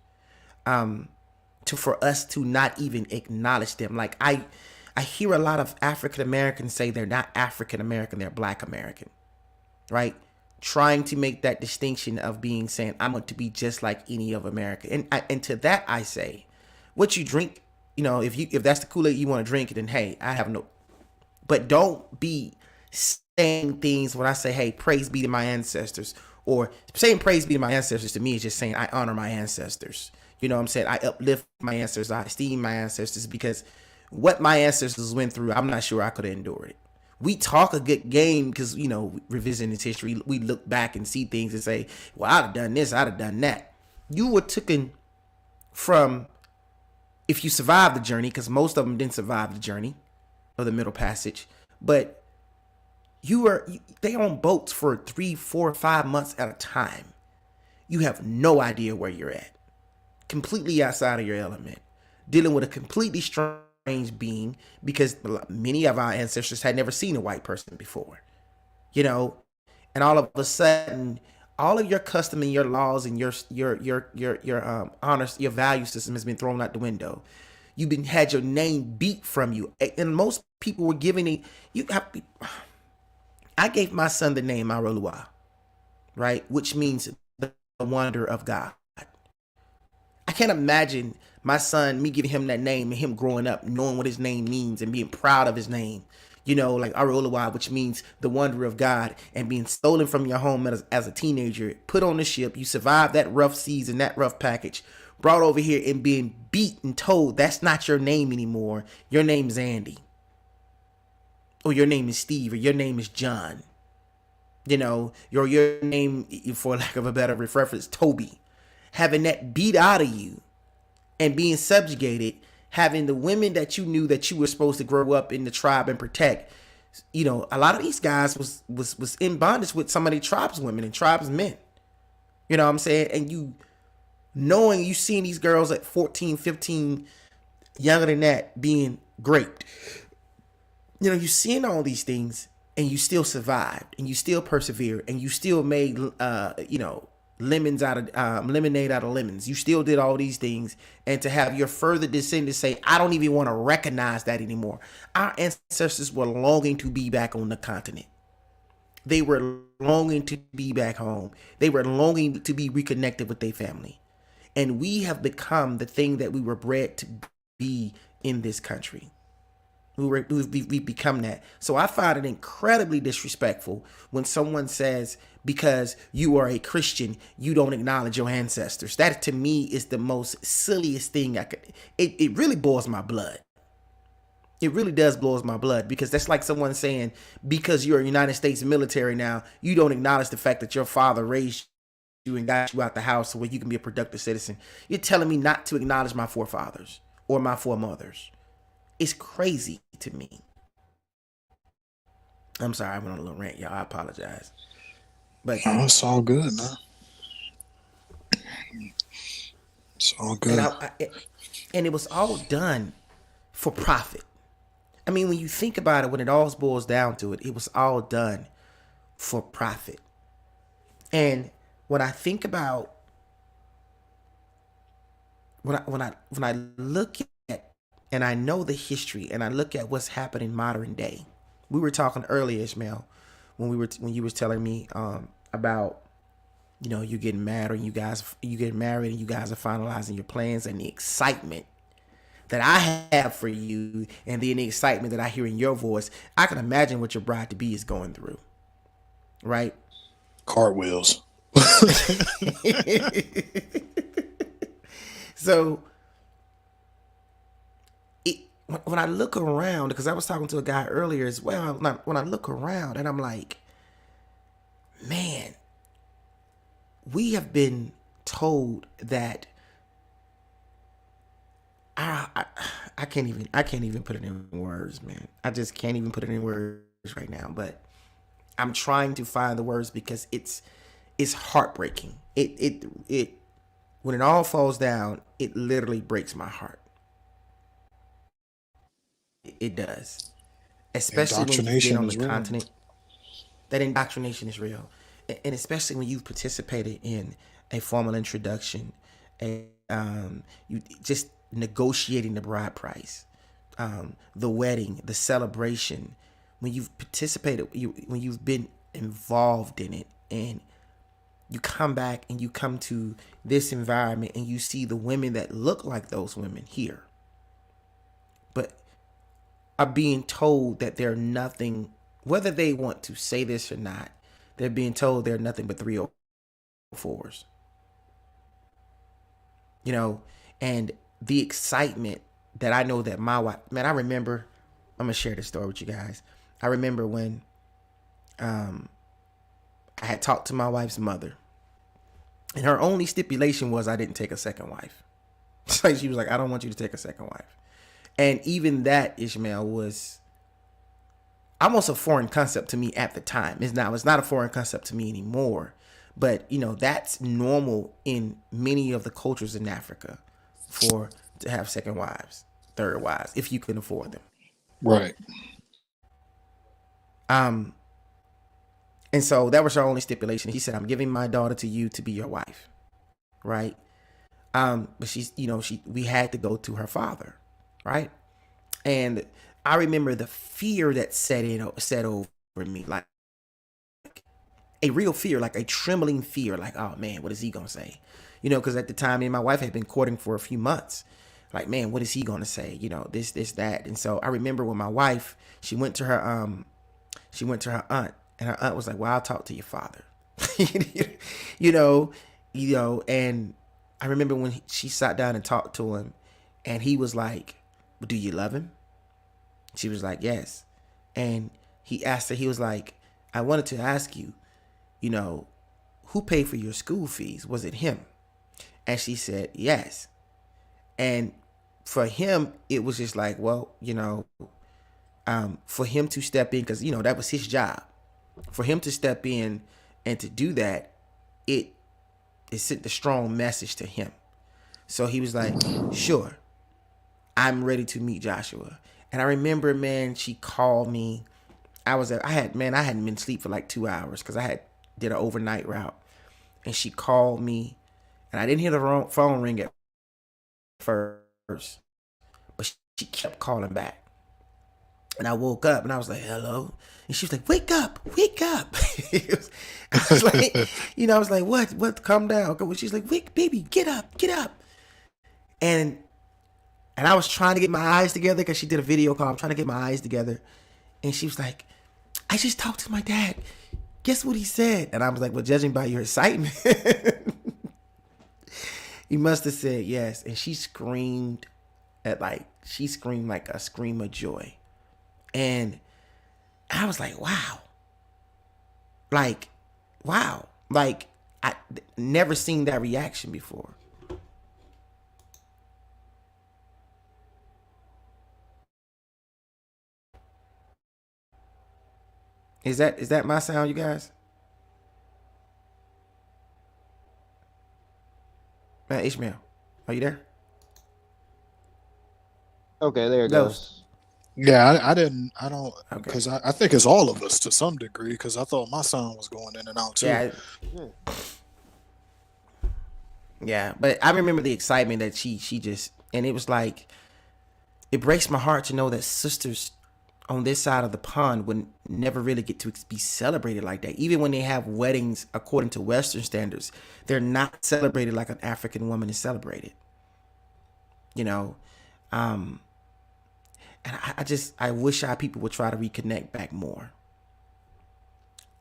For us to not even acknowledge them. Like I hear a lot of African Americans say they're not African American, they're Black American, right? Trying to make that distinction of being saying I'm going to be just like any of America, and to that I say, what you drink, if that's the Kool-Aid you want to drink, then hey, I have no. But don't be saying things when I say, hey, praise be to my ancestors, or saying praise be to my ancestors to me is just saying I honor my ancestors. You know what I'm saying? I uplift my ancestors, I esteem my ancestors, because what my ancestors went through, I'm not sure I could have endured it. We talk a good game because, revisiting this history, we look back and see things and say, well, I'd have done this, I'd have done that. You were taken from, if you survived the journey, because most of them didn't survive the journey of the Middle Passage, but they on boats for 3, 4, 5 months at a time. You have no idea where you're at. Completely outside of your element, dealing with a completely strange being, because many of our ancestors had never seen a white person before, and all of a sudden, all of your custom and your laws and your honors, your value system has been thrown out the window. You've been had your name beat from you, and most people were giving it. You have. I gave my son the name Arolua, right, which means the wonder of God. I can't imagine my son, me giving him that name and him growing up knowing what his name means and being proud of his name. You know, like Arolawa, which means the wonder of God, and being stolen from your home as a teenager, put on the ship, you survived that rough season, that rough package, brought over here and being beat and told that's not your name anymore. Your name's Andy. Or your name is Steve, or your name is John. You know, your name, for lack of a better reference, Toby. Having that beat out of you and being subjugated, having the women that you knew that you were supposed to grow up in the tribe and protect. You know, a lot of these guys was in bondage with some of the tribes women and tribes men. You know what I'm saying? And you knowing, you seeing these girls at 14, 15, younger than that, being raped. You know, you seeing all these things and you still survived and you still persevered and you still made, lemons out of lemonade out of lemons. You still did all these things, and to have your further descendants say, I don't even want to recognize that anymore. Our ancestors were longing to be back on the continent. They were longing to be back home. They were longing to be reconnected with their family. And we have become the thing that we were bred to be in this country. We've become that. So I find it incredibly disrespectful when someone says, because you are a Christian, you don't acknowledge your ancestors. That to me is the most silliest thing I could. It really boils my blood. It really does blows my blood, because that's like someone saying, because you're a United States military now, you don't acknowledge the fact that your father raised you and got you out the house so where you can be a productive citizen. You're telling me not to acknowledge my forefathers or my foremothers. It's crazy to me. I'm sorry, I went on a little rant, y'all. I apologize. But it's all good, man. It's all good. And it was all done for profit. I mean, when you think about it, when it all boils down to it, it was all done for profit. And when I think about when I look at, and I know the history, and I look at what's happening modern day. We were talking earlier, Ishmael, when you was telling me about, you know, you getting mad, or you get married and you guys are finalizing your plans, and the excitement that I have for you, and then the excitement that I hear in your voice. I can imagine what your bride to be is going through, right? Cartwheels. So when I look around, because I was talking to a guy earlier as well, when I look around and I'm like, man, we have been told that I can't even put it in words, man. I just can't even put it in words right now. But I'm trying to find the words, because it's heartbreaking. It when it all falls down, it literally breaks my heart. It does, especially when you've been on the continent. That indoctrination is real, and especially when you've participated in a formal introduction, you just negotiating the bride price, the wedding, the celebration. When you've participated, when you've been involved in it, and you come back and you come to this environment and you see the women that look like those women here, but are being told that they're nothing, whether they want to say this or not, they're being told they're nothing but 304s. You know, and the excitement that I know that my wife, man, I remember, I'm going to share this story with you guys. I remember when I had talked to my wife's mother, and her only stipulation was I didn't take a second wife. So she was like, I don't want you to take a second wife. And even that, Ishmael, was almost a foreign concept to me at the time. It's not a foreign concept to me anymore. But, you know, that's normal in many of the cultures in Africa to have second wives, third wives, if you can afford them. Right. And so that was our only stipulation. He said, I'm giving my daughter to you to be your wife. Right. But she's, we had to go to her father. Right. And I remember the fear that set over me, like a real fear, like a trembling fear, like, oh man, what is he going to say? Because at the time, me and my wife had been courting for a few months. Like, man, what is he going to say? This, that. And so I remember when my wife, she went to her aunt, and her aunt was like, well, I'll talk to your father. you know, and I remember when she sat down and talked to him, and he was like, well, do you love him? She was like, yes. And he asked her, he was like, I wanted to ask you, who paid for your school fees? Was it him? And she said, yes. And for him, it was just like, well, for him to step in, because, that was his job. For him to step in and to do that, it sent a strong message to him. So he was like, sure, I'm ready to meet Joshua. And I remember, man, she called me. I hadn't been asleep for like 2 hours because I did an overnight route. And she called me, and I didn't hear the phone ring at first, but she kept calling back. And I woke up and I was like, hello. And she was like, wake up. I was like, I was like, what? Calm down. She's like, wake, baby, get up. And I was trying to get my eyes together because she did a video call. I'm trying to get my eyes together. And she was like, I just talked to my dad. Guess what he said? And I was like, well, judging by your excitement, he must have said yes. And she screamed like a scream of joy. And I was like, wow. Like, I never seen that reaction before. Is that my sound, you guys? Man, Ishmael, are you there? Okay, there it goes. Yeah, I don't, Okay. because I think it's all of us to some degree, because I thought my sound was going in and out too. Yeah, but I remember the excitement that she just, and it was like, it breaks my heart to know that sisters on this side of the pond would never really get to be celebrated like that. Even when they have weddings according to Western standards, they're not celebrated like an African woman is celebrated. And I wish our people would try to reconnect back more.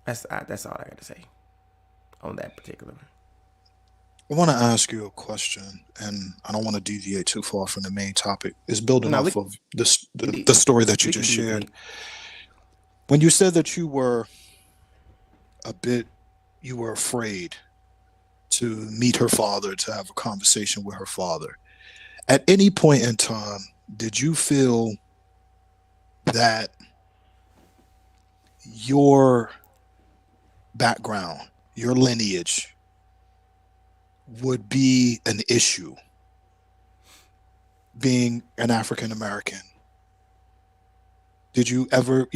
That's all I got to say on that particular one. I want to ask you a question, and I don't want to deviate too far from the main topic. It's building off of this the story that you just shared. When you said that you were afraid to meet her father, to have a conversation with her father, at any point in time, did you feel that your background, your lineage, would be an issue, being an African American? Did you ever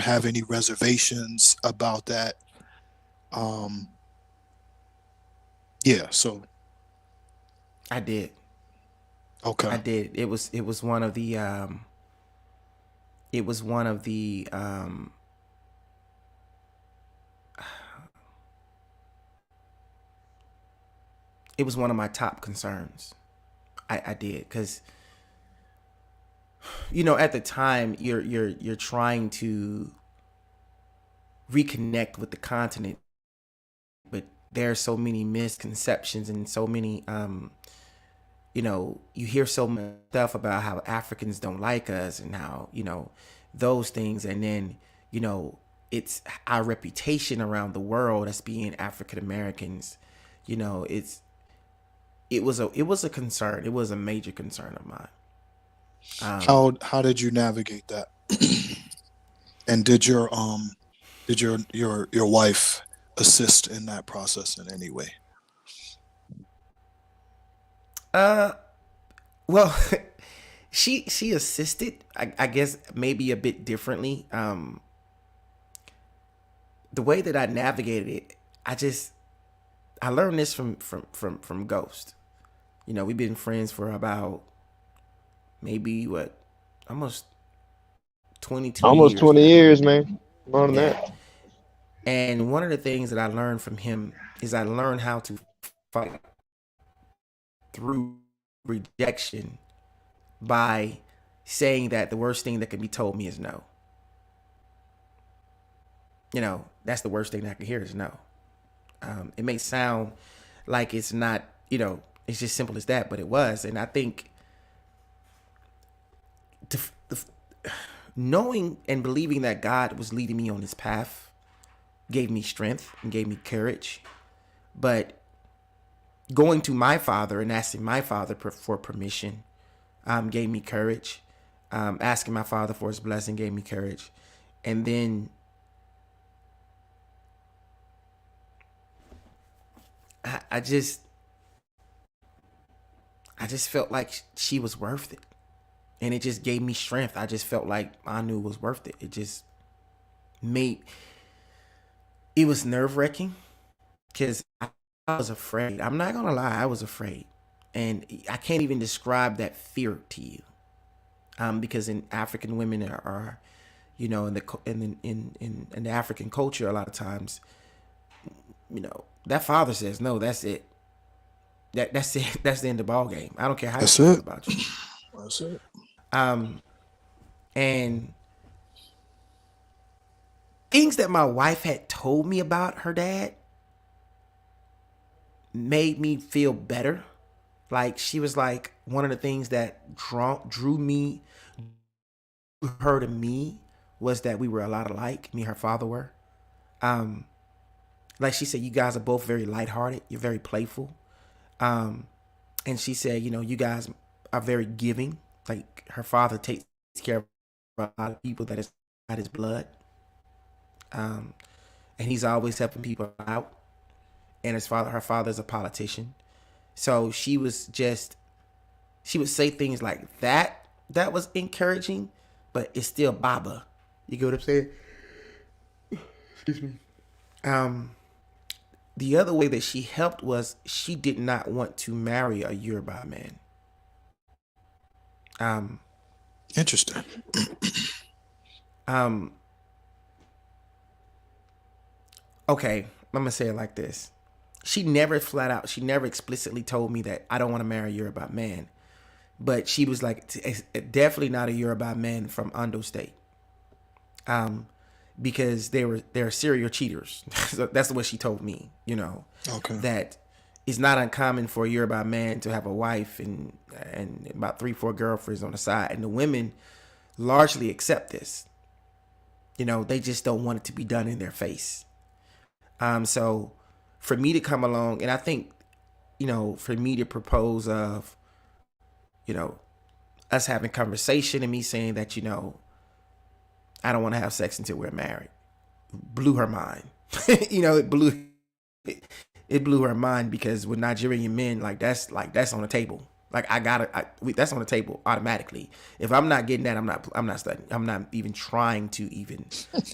have any reservations about that? So I did. Okay. I did. It was one of the it was one of my top concerns. I did, because at the time you're trying to reconnect with the continent, but there are so many misconceptions and so many you hear so much stuff about how Africans don't like us and how those things, and then it's our reputation around the world as being African Americans. It was a concern. It was a major concern of mine. How did you navigate that? And did your wife assist in that process in any way? Well, she assisted, I guess, maybe a bit differently. the way that I navigated it, I learned this from Ghost. You know, we've been friends for about maybe what, almost 22 Almost years 20 now. years, man. More than Yeah. that. And one of the things that I learned from him is I learned how to fight through rejection by saying that the worst thing that can be told me is no. You know, that's the worst thing that I can hear is no. It may sound like it's not, you know, it's just simple as that, but it was. And I think the, knowing and believing that God was leading me on this path gave me strength and gave me courage. But going to my father and asking my father for permission gave me courage. Asking my father for his blessing gave me courage. And then I just felt like she was worth it. And it just gave me strength. I just felt like I knew it was worth it. It just made, it was nerve wracking because I was afraid. I'm not going to lie, I was afraid. And I can't even describe that fear to you. Because in African women are, you know, in the African culture, a lot of times, you know, that father says, no, that's it. That's it. That's the end of the ball game. I don't care how That's she feel it. about you. That's it. Um, and things that my wife had told me about her dad made me feel better. Like she was like one of the things that drew her to me was that we were a lot alike. Me and her father were. Um, like she said, you guys are both very lighthearted. You're very playful. Um, and she said, you know, you guys are very giving. Like her father takes care of a lot of people that is not his blood. Um, and he's always helping people out. And her father's a politician. So she would say things like that. That was encouraging, but it's still Baba. You get what I'm saying? Excuse me. The other way that she helped was she did not want to marry a Yoruba man. Um, Interesting. um, okay, I'm gonna say it like this. She never explicitly told me that I don't want to marry a Yoruba man. But she was like, definitely not a Yoruba man from Ondo State. Because they're serial cheaters. So that's what she told me, you know. Okay. That it's not uncommon for a Yoruba man to have a wife and about 3-4 girlfriends on the side. And the women largely accept this. You know, they just don't want it to be done in their face. So for me to come along, and I think, you know, for me to propose of, you know, us having conversation and me saying that, you know, I don't want to have sex until we're married, blew her mind. You know, it blew her mind because with Nigerian men, that's on the table. Like that's on the table automatically. If I'm not getting that, I'm not studying. I'm not even trying to even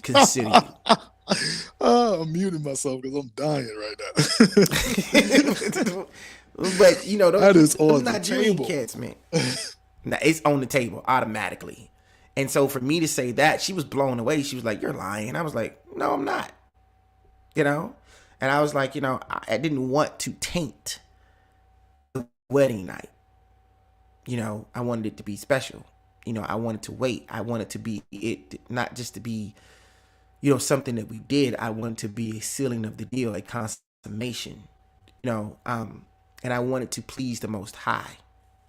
consider you. I'm muting myself because I'm dying right now. But you know, That is on those the Nigerian table. cats, man. Now, it's on the table automatically. And so for me to say that, she was blown away. She was like, "You're lying." I was like, "No, I'm not." You know? And I was like, you know, I didn't want to taint the wedding night. You know, I wanted it to be special. You know, I wanted to wait. I wanted to be it not just to be, you know, something that we did. I wanted to be a sealing of the deal, a consummation. You know, and I wanted to please the Most High.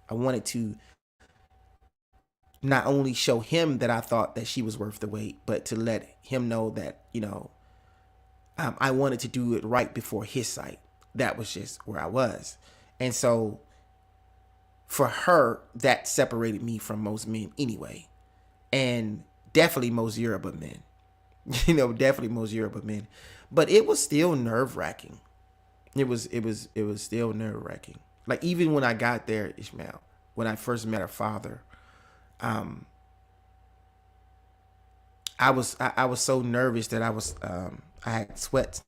I wanted to not only show him that I thought that she was worth the wait, but to let him know that, you know, I wanted to do it right before his sight. That was just where I was. And so for her, that separated me from most men anyway. And definitely most Yoruba men. You know, definitely most Yoruba men. But it was still nerve wracking. It was still nerve wracking. Like even when I got there, Ishmael, when I first met her father, I was so nervous that I I had sweats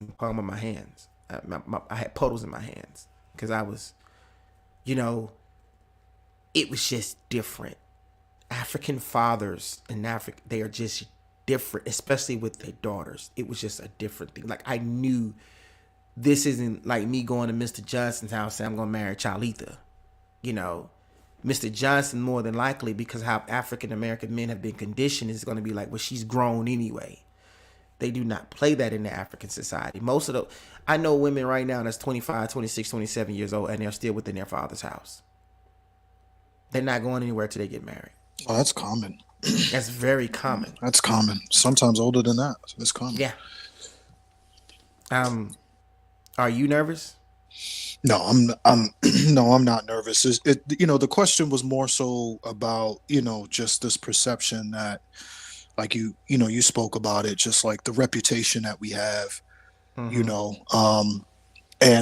in the palm of my hands. I had puddles in my hands because I was, you know, it was just different. African fathers in Africa, they are just different, especially with their daughters. It was just a different thing. Like I knew this isn't like me going to Mr. Johnson's house and I'm gonna marry Charlitha. You know, Mr. Johnson more than likely, because how African American men have been conditioned, is gonna be like, well, she's grown anyway. They do not play that in the African society. Most of the, I know women right now that's 25, 26, 27 years old and they're still within their father's house. They're not going anywhere till they get married. Oh, that's common. That's very common. That's common. Sometimes older than that. It's common. Yeah. Are you nervous? No, I'm no, I'm not nervous. The question was more so about, just this perception that, like you spoke about it, just like the reputation that we have, and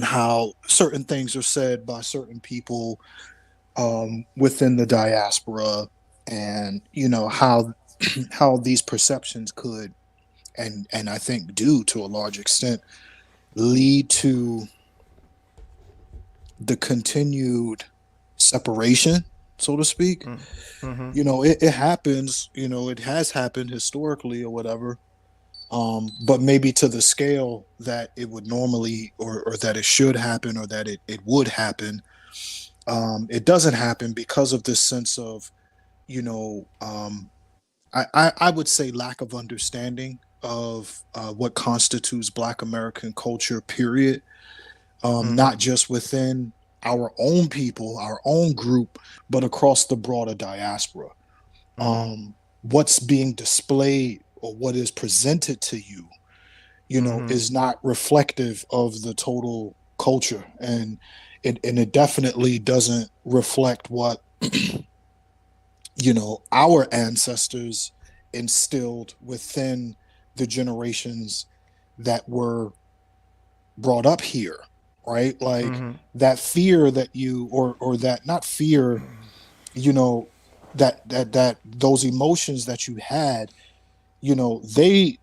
how certain things are said by certain people within the diaspora, and how how these perceptions could, and I think do to a large extent, lead to the continued separation, so to speak. It happens, it has happened historically or whatever, but maybe to the scale that it would normally, or that it should happen, or that it would happen. It doesn't happen because of this sense of, I would say, lack of understanding of what constitutes Black American culture, period. Not just within our own people, our own group, but across the broader diaspora. What's being displayed or what is presented to you, is not reflective of the total culture. And it definitely doesn't reflect what, our ancestors instilled within the generations that were brought up here. Right, like that fear that you, or that, not fear, that those emotions that you had, they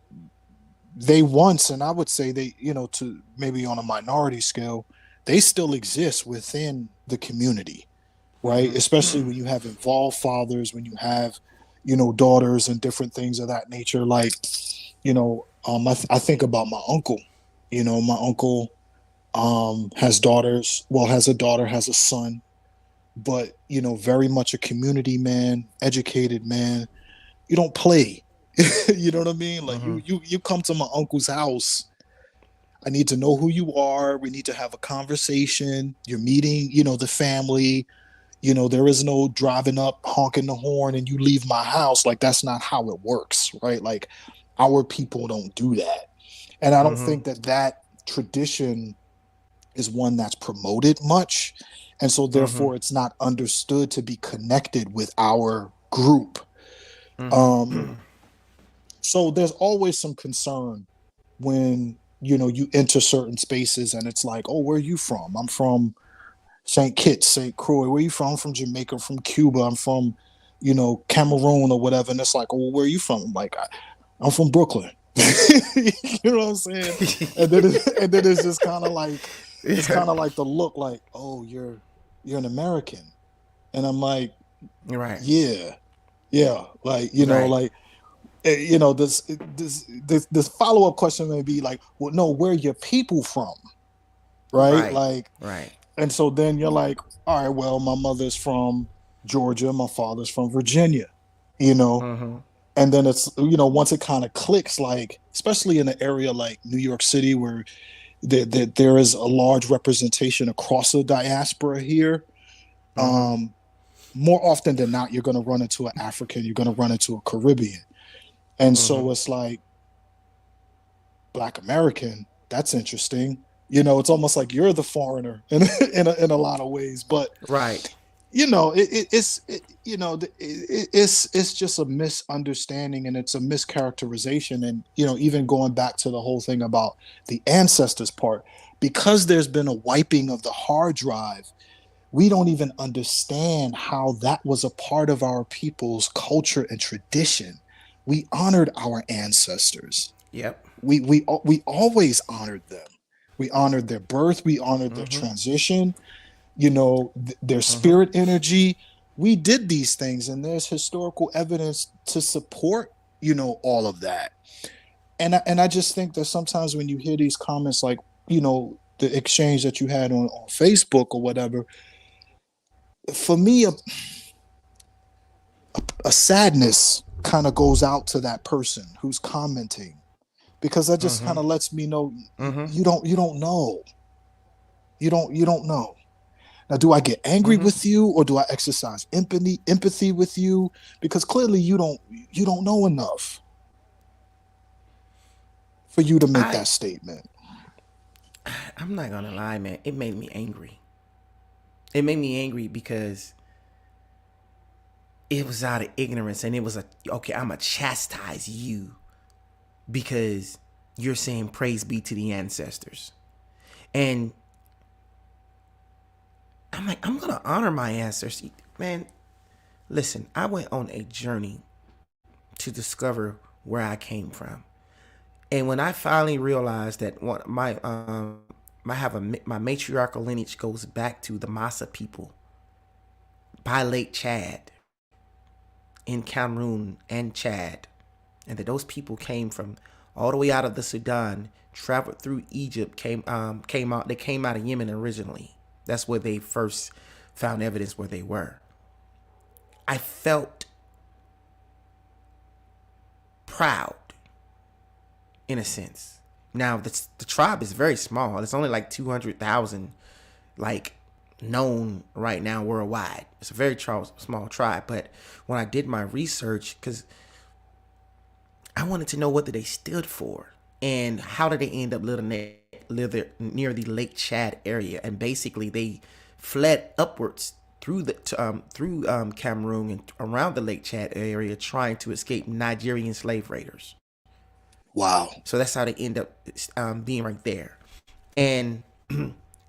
once, and I would say they, to maybe on a minority scale, they still exist within the community, right? Especially when you have involved fathers, when you have, daughters and different things of that nature. Like, I think about my uncle. My uncle has daughters, has a daughter, has a son, but very much a community man, educated man. You don't play. You know what I mean? Like you come to my uncle's house, I need to know who you are. We need to have a conversation. You're meeting, the family. There is no driving up, honking the horn, and you leave my house. Like, that's not how it works, right? Like, our people don't do that. And I don't think that tradition is one that's promoted much, and so therefore it's not understood to be connected with our group. So there's always some concern when you enter certain spaces and it's like, oh, where are you from? I'm from St. Kitts, St. Croix. Where are you from? I'm from Jamaica, from Cuba. I'm from Cameroon or whatever. And it's like, oh, well, where are you from? I'm like, I'm from Brooklyn. You know what I'm saying? And then it's just kind of like, it's kind of like the look, like, oh, you're an American, and I'm like, right, yeah, like, right. like, this follow-up question may be like, well, no, where are your people from, right? Like, right. And so then you're like, all right, well, my mother's from Georgia, my father's from Virginia, and then it's, once it kind of clicks, like, especially in an area like New York City, where there is a large representation across the diaspora here. More often than not, you're going to run into an African, you're going to run into a Caribbean. And so it's like, Black American, that's interesting. It's almost like you're the foreigner in a lot of ways. But right, it's just a misunderstanding, and it's a mischaracterization. And even going back to the whole thing about the ancestors part, because there's been a wiping of the hard drive, we don't even understand how that was a part of our people's culture and tradition. We honored our ancestors. Yep. We always honored them. We honored their birth. We honored their transition. Their spirit energy. We did these things, and there's historical evidence to support all of that. And I just think that sometimes when you hear these comments, like the exchange that you had on Facebook or whatever, for me, a sadness kind of goes out to that person who's commenting, because that just kind of lets me know you don't know. You don't know. Now, do I get angry with you, or do I exercise empathy with you? Because clearly you don't know enough for you to make I that statement. I'm not gonna lie, man. It made me angry. It made me angry because it was out of ignorance, and it was okay. I'm gonna chastise you because you're saying praise be to the ancestors, and I'm like, I'm gonna honor my ancestors, man. Listen, I went on a journey to discover where I came from. And when I finally realized that my matriarchal lineage goes back to the Masa people by Lake Chad in Cameroon and Chad, and that those people came from all the way out of the Sudan, traveled through Egypt, came out. They came out of Yemen originally. That's where they first found evidence where they were. I felt proud in a sense. Now the tribe is very small. It's only like 200,000 like known right now worldwide. It's a very small tribe. But when I did my research, because I wanted to know what they stood for and how did they end up live there near the Lake Chad area, and basically they fled upwards through Cameroon and around the Lake Chad area, trying to escape Nigerian slave raiders. Wow. So that's how they end up being right there. And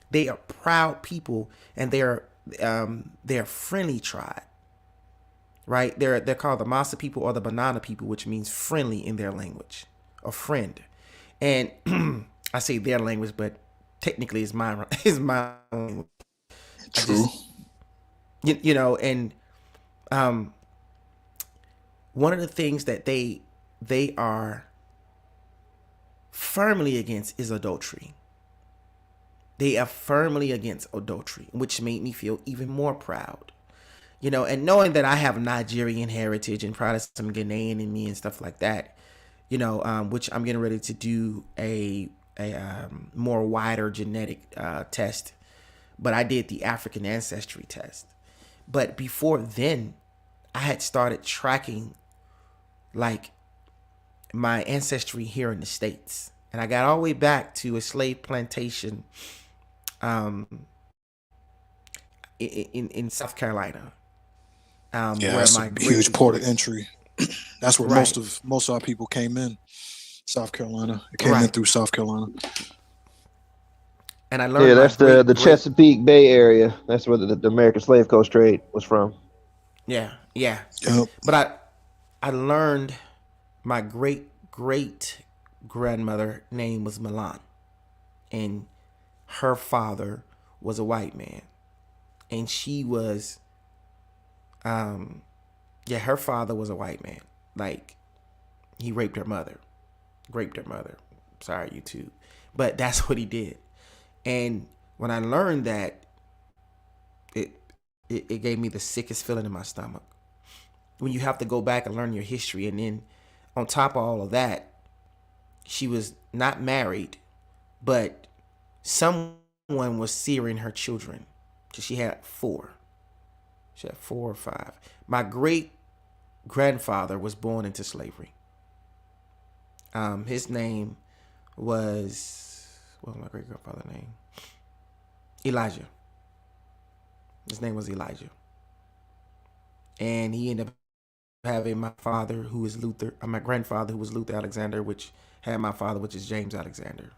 they are proud people, and they're a friendly tribe, right? They're called the Masa people or the Banana people, which means friendly in their language, or friend. And I say their language, but technically it's my language. I True. just and one of the things that they are firmly against is adultery. They are firmly against adultery, which made me feel even more proud. And knowing that I have Nigerian heritage and probably some Ghanaian in me and stuff like that, which I'm getting ready to do a more wider genetic test. But I did the African ancestry test. But before then, I had started tracking like my ancestry here in the States. And I got all the way back to a slave plantation in South Carolina. Yeah, Where that's my a huge port of great entry. That's where right, most of our people came in. South Carolina. It came in right. through South Carolina. And I Yeah, learned my that's the great the great Chesapeake Bay area. That's where the American slave coast trade was from. yeah. Yep. But I learned my great great grandmother name was Milan, and her father was a white man, and she was her father was a white man. Like, he raped her mother. Sorry, YouTube, but that's what he did. And when I learned that, it it gave me the sickest feeling in my stomach. When you have to go back and learn your history, and then on top of all of that, she was not married, but someone was searing her children. So she had four. She had 4 or 5. My great grandfather was born into slavery. His name was, what was my great grandfather's name? Elijah. His name was Elijah. And he ended up having my father, who is Luther, my grandfather, who was Luther Alexander, which had my father, which is James Alexander.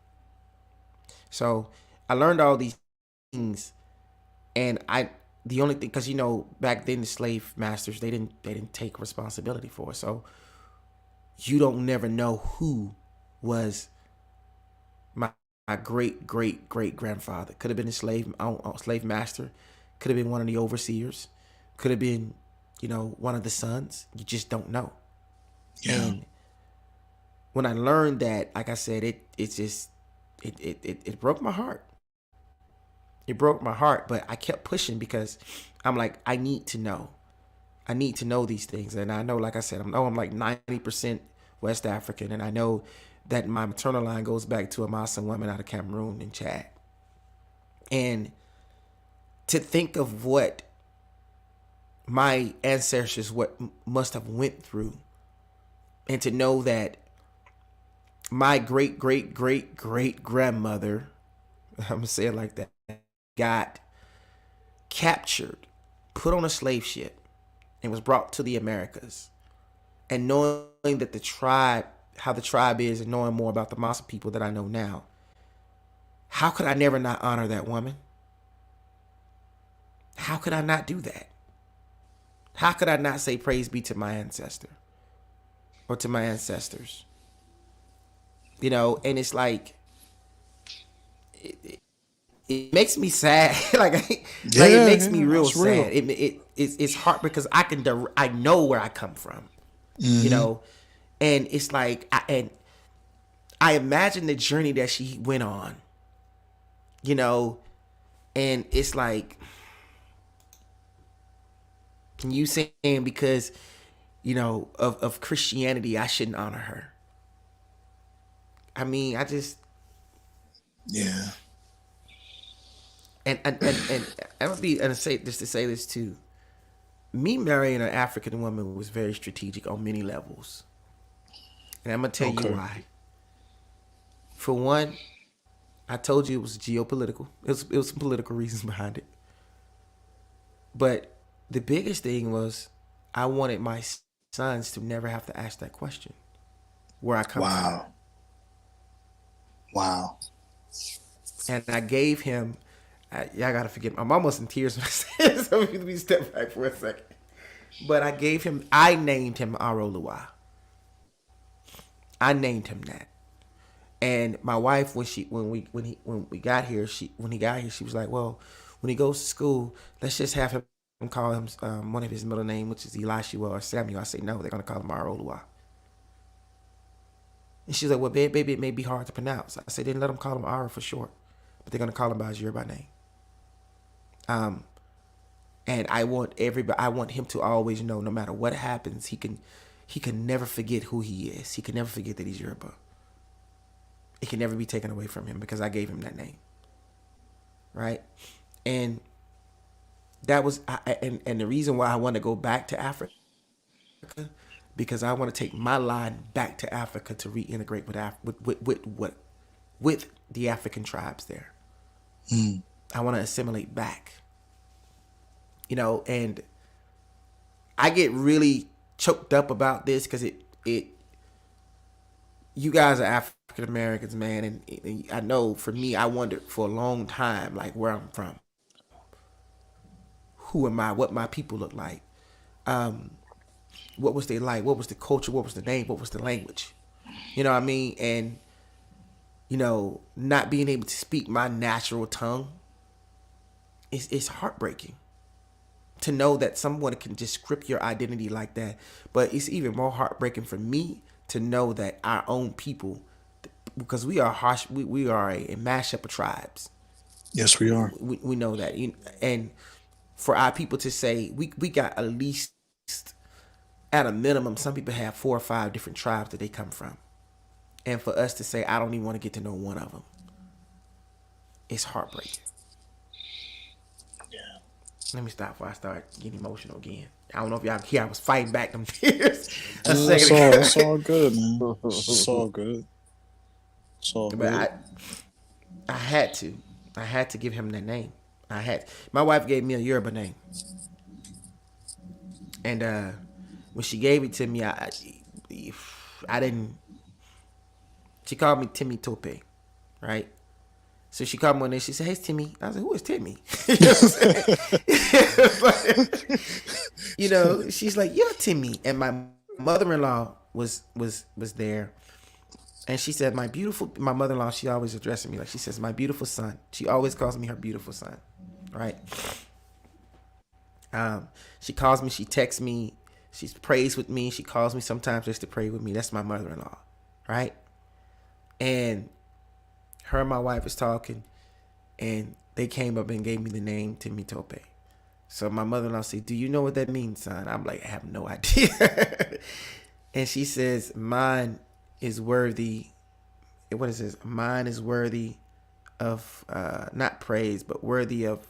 So I learned all these things, and the only thing, because back then the slave masters, they didn't take responsibility for it. So you don't never know who was my great great great grandfather. Could have been a slave master. Could have been one of the overseers. Could have been, one of the sons. You just don't know. Yeah. And when I learned that, like I said, it broke my heart. It broke my heart, but I kept pushing because I'm like, I need to know. I need to know these things. And I know, like I said, I'm like 90% West African. And I know that my maternal line goes back to a Muslim woman out of Cameroon and Chad. And to think of what my ancestors must have went through, and to know that my great great great great grandmother, I'm gonna say it like that, got captured, put on a slave ship, and was brought to the Americas. And knowing that how the tribe is, and knowing more about the Masa people that I know now, how could I never not honor that woman? How could I not do that? How could I not say praise be to my ancestor or to my ancestors? And it's like, it makes me sad. It makes me real sad. It's hard because I know where I come from, and it's like, I imagine the journey that she went on, and it's like, you saying because, of Christianity, I shouldn't honor her. I mean, I just, Yeah. and I'm gonna say this too. Me marrying an African woman was very strategic on many levels, and I'm gonna tell you why. For one, I told you it was geopolitical. It was some political reasons behind it. But the biggest thing was, I wanted my sons to never have to ask that question, where I come from. Wow. And I gave him, y'all gotta forget, I'm almost in tears when I say this, so let me step back for a second. But I named him Arolua. I named him that. And my wife, when he got here, she was like, well, when he goes to school, let's just have him call him one of his middle name, which is Elishua or Samuel. I say, no, they're gonna call him Arolua. And she's like, well, baby, it may be hard to pronounce. I said, then let them call him Ara for short. But they're going to call him by his Yoruba name. And I want him to always know, no matter what happens, he can never forget who he is. He can never forget that he's Yoruba. It can never be taken away from him because I gave him that name. Right? And that was, and the reason why I want to go back to Africa, because I want to take my line back to Africa to reintegrate with the African tribes there. I want to assimilate back. And I get really choked up about this because you guys are African Americans, man, and I know for me, I wondered for a long time, like, where I'm from. Who am I? What my people look like? What was they like? What was the culture? What was the name? What was the language? You know what I mean? And, not being able to speak my natural tongue, it's heartbreaking to know that someone can just script your identity like that. But it's even more heartbreaking for me to know that our own people, because we are harsh, we are a mashup of tribes. Yes, we are. We know that. And for our people to say, we got at least, at a minimum, some people have 4 or 5 different tribes that they come from. And for us to say, I don't even want to get to know one of them, it's heartbreaking. Yeah. Let me stop before I start getting emotional again. I don't know if y'all can hear, I was fighting back them tears. It's all good, man. It's all good. It's all good. But I had to give him that name. My wife gave me a Yoruba name. And when she gave it to me, I didn't. She called me Timmy Tope, right? So she called me one day. She said, "Hey, it's Timmy." I was like, "Who is Timmy?" She's like, "You're Timmy." And my mother-in-law was there, And she said, my mother-in-law, she always addresses me like, she says, my beautiful son. She always calls me her beautiful son, right? She calls me, she texts me, she prays with me. She calls me sometimes just to pray with me. That's my mother-in-law, right? And her and my wife was talking, and they came up and gave me the name Timmy Tope. So my mother-in-law said, do you know what that means, son? I'm like, I have no idea. And she says, mine is worthy. What is this? Mine is worthy of not praise, but worthy of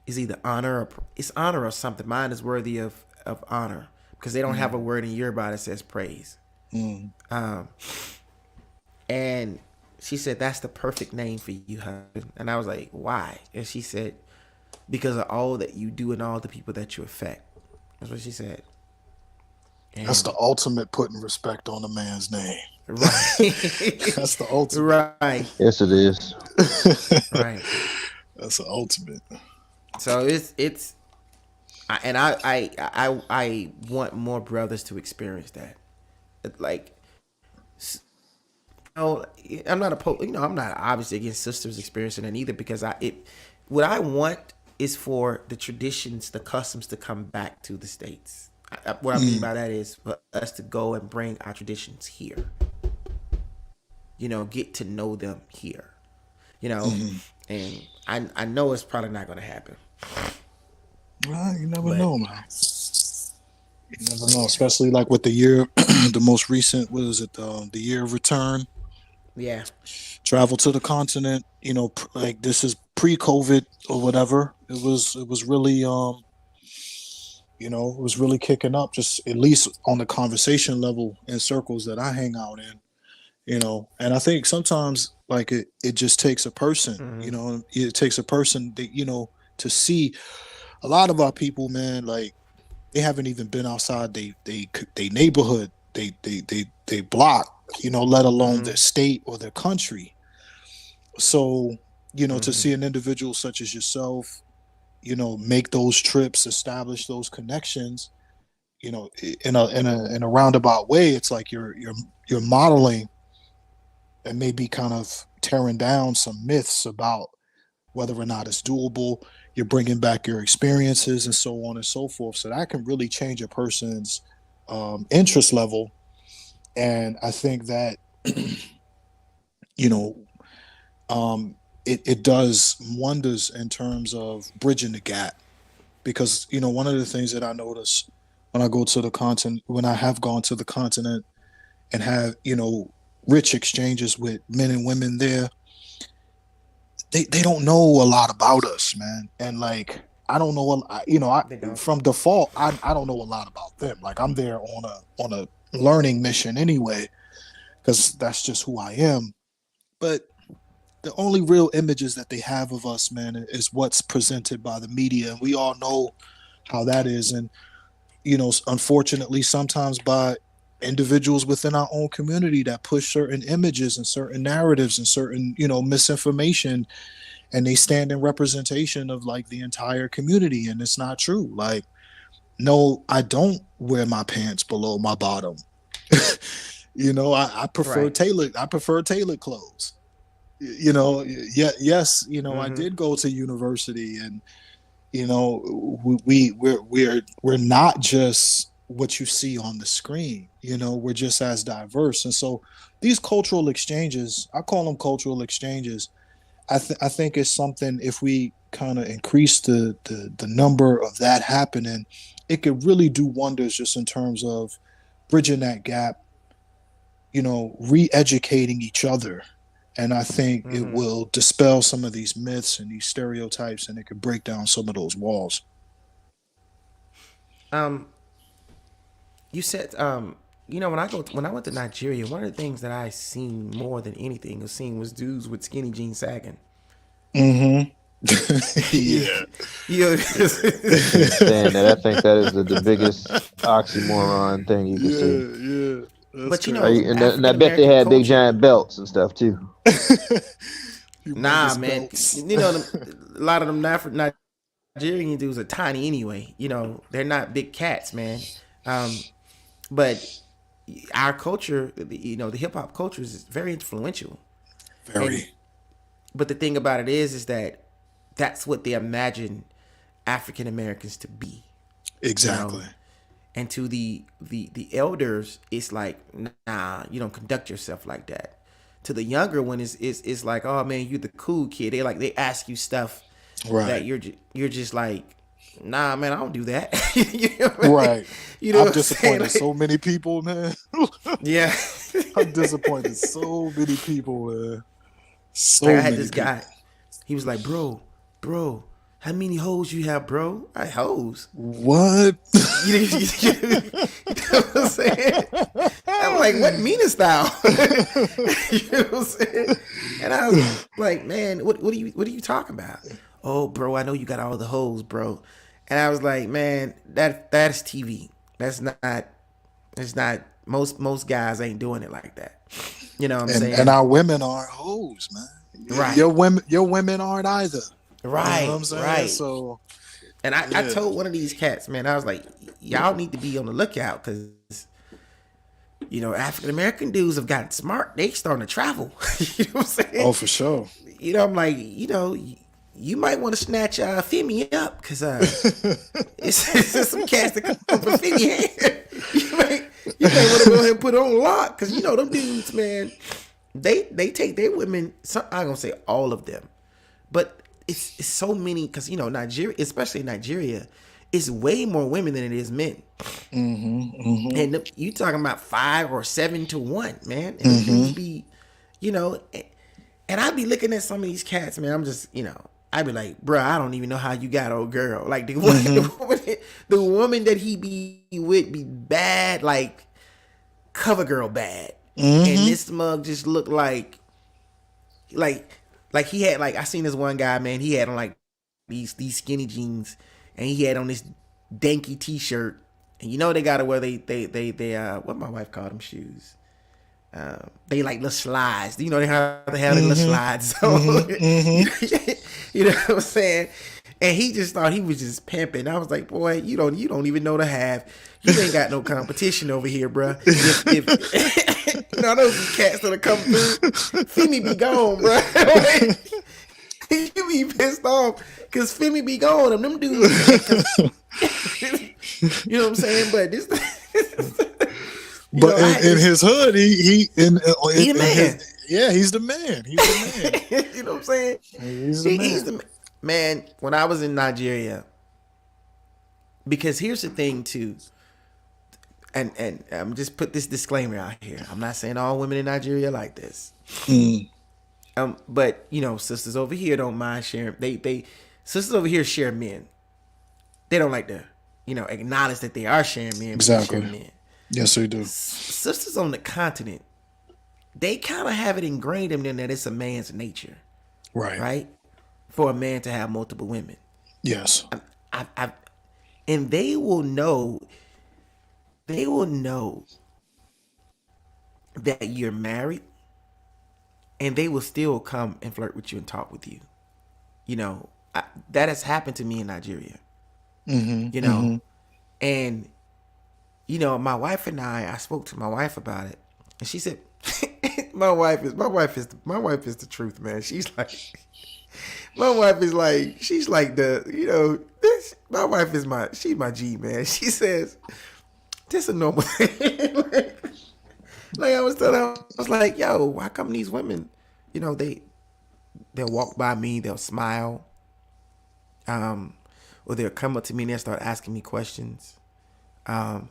is either honor or it's honor or something. Mine is worthy of honor because they don't have a word in your Bible that says praise. And she said, that's the perfect name for you, husband. And I was like, why? And she said, because of all that you do and all the people that you affect. That's what she said. And that's the ultimate putting respect on a man's name. Right. That's the ultimate. Right. Yes, it is. Right. That's the ultimate. So I want more brothers to experience that. Like, I'm not I'm not obviously against sisters experiencing it either, because what I want is for the traditions, the customs to come back to the States. What I mean by that is for us to go and bring our traditions here. Get to know them here. And I know it's probably not going to happen. Well, you never know, man. You never know, especially like with the year, the most recent, what is it, the year of return? Yeah. Travel to the continent, like this is pre-COVID or whatever. It was really, it was really kicking up, just at least on the conversation level in circles that I hang out in. And I think sometimes like it just takes a person, it takes a person that, to see a lot of our people, man, like they haven't even been outside they neighborhood, they block, let alone their state or their country. So, to see an individual such as yourself, make those trips, establish those connections, in a roundabout way, it's like you're modeling and maybe kind of tearing down some myths about whether or not it's doable. You're bringing back your experiences and so on and so forth. So that can really change a person's interest level. And I think that, it does wonders in terms of bridging the gap. Because, one of the things that I notice when I go to the continent, when I have gone to the continent and have, rich exchanges with men and women there, they don't know a lot about us, man. And like, I don't know, from default, I don't know a lot about them. Like I'm there on a learning mission anyway, because that's just who I am. But the only real images that they have of us, man, is what's presented by the media. And we all know how that is. And, unfortunately, sometimes by individuals within our own community that push certain images and certain narratives and certain, misinformation, and they stand in representation of like the entire community. And it's not true. Like, no, I don't wear my pants below my bottom. I prefer Right. tailored clothes. Yes, I did go to university, and we're not just what you see on the screen. We're just as diverse. And so these cultural exchanges, I call them cultural exchanges. I think it's something, if we kind of increase the number of that happening, it could really do wonders just in terms of bridging that gap, re-educating each other. And I think it will dispel some of these myths and these stereotypes, and it could break down some of those walls. You said, when I went to Nigeria, one of the things that I seen more than anything was dudes with skinny jeans sagging. Mm-hmm. Yeah. Saying that, I think that is the biggest oxymoron thing you can see. Yeah. But and I bet they had big giant belts and stuff too. Nah, man. Belts. A lot of them Nigerian dudes are tiny anyway. They're not big cats, man. But our culture, the hip hop culture is very influential. And Very. but the thing about it is that that's what they imagine African Americans to be, you know. Exactly. And to the elders, it's like, nah, you don't conduct yourself like that. To the younger one, is like, oh man, you the cool kid. They ask you stuff that Right. you're just like, nah, man, I don't do that. You know what I mean? Right. You know I've what I'm saying? disappointed so many people, man. Yeah. I've disappointed so many people, man. Like So I had many this guy. people. He was like, bro, how many hoes you have, bro? I hoes. What? You know what I'm saying? I'm like, what meanest thou? You know what I'm saying? And I was like, man, what are you talking about? Oh, bro, I know you got all the hoes, bro. And I was like, man, that's TV. That's not most guys ain't doing it like that. You know what I'm And saying? our women aren't hoes, man. Right. Your women aren't either. You know what Right. I'm saying? Right. So And I yeah. told one of these cats, man, I was like, y'all need to be on the lookout because, African American dudes have gotten smart. They starting to travel. You know what I'm saying? Oh, for sure. I'm like, you might want to snatch Femi up because it's some cats that come from Femi here. You might want to go ahead and put it on lock because them dudes, man, they take their women. I'm gonna say all of them, but it's so many because Nigeria, especially Nigeria, is way more women than it is men. And you talking about 5 or 7 to 1, man. And the dudes be, and I be looking at some of these cats, man. I'm just, I be like, bro, I don't even know how you got old girl. Like the woman that he be with be bad, like cover girl bad. And this mug just looked like he had I seen this one guy, man. He had on like these skinny jeans, and he had on this danky t-shirt. And they gotta wear they what my wife called them shoes. They like little slides. They have the little slides. So you know what I'm saying? And he just thought he was just pimping. I was like, boy, you don't even know the half. You ain't got no competition over here, bro. If those cats that are coming through, Femi be gone, bro. You be pissed off because Femi be gone. And them dudes, you know what I'm saying? But this, but in his hood, he the man. He's the man. He's the man. You know what I'm saying? He's the man. He's the man. When I was in Nigeria, because here's the thing too, and I'm just put this disclaimer out here. I'm not saying all women in Nigeria like this. But sisters over here don't mind sharing. They sisters over here share men. They don't like to, acknowledge that they are sharing men. Exactly. They share men. Yes, they do. Sisters on the continent, they kind of have it ingrained in them that it's a man's nature, Right. right? For a man to have multiple women. Yes. And they will know that you're married, and they will still come and flirt with you and talk with you. That has happened to me in Nigeria. And my wife and I spoke to my wife about it, and she said, my wife is the truth, man. She's like, my wife is like, she's like my wife is she's my G, man. She says, this a normal thing. Like I was telling her, I was like, yo, how come these women, they'll walk by me, they'll smile, or they'll come up to me and they'll start asking me questions, and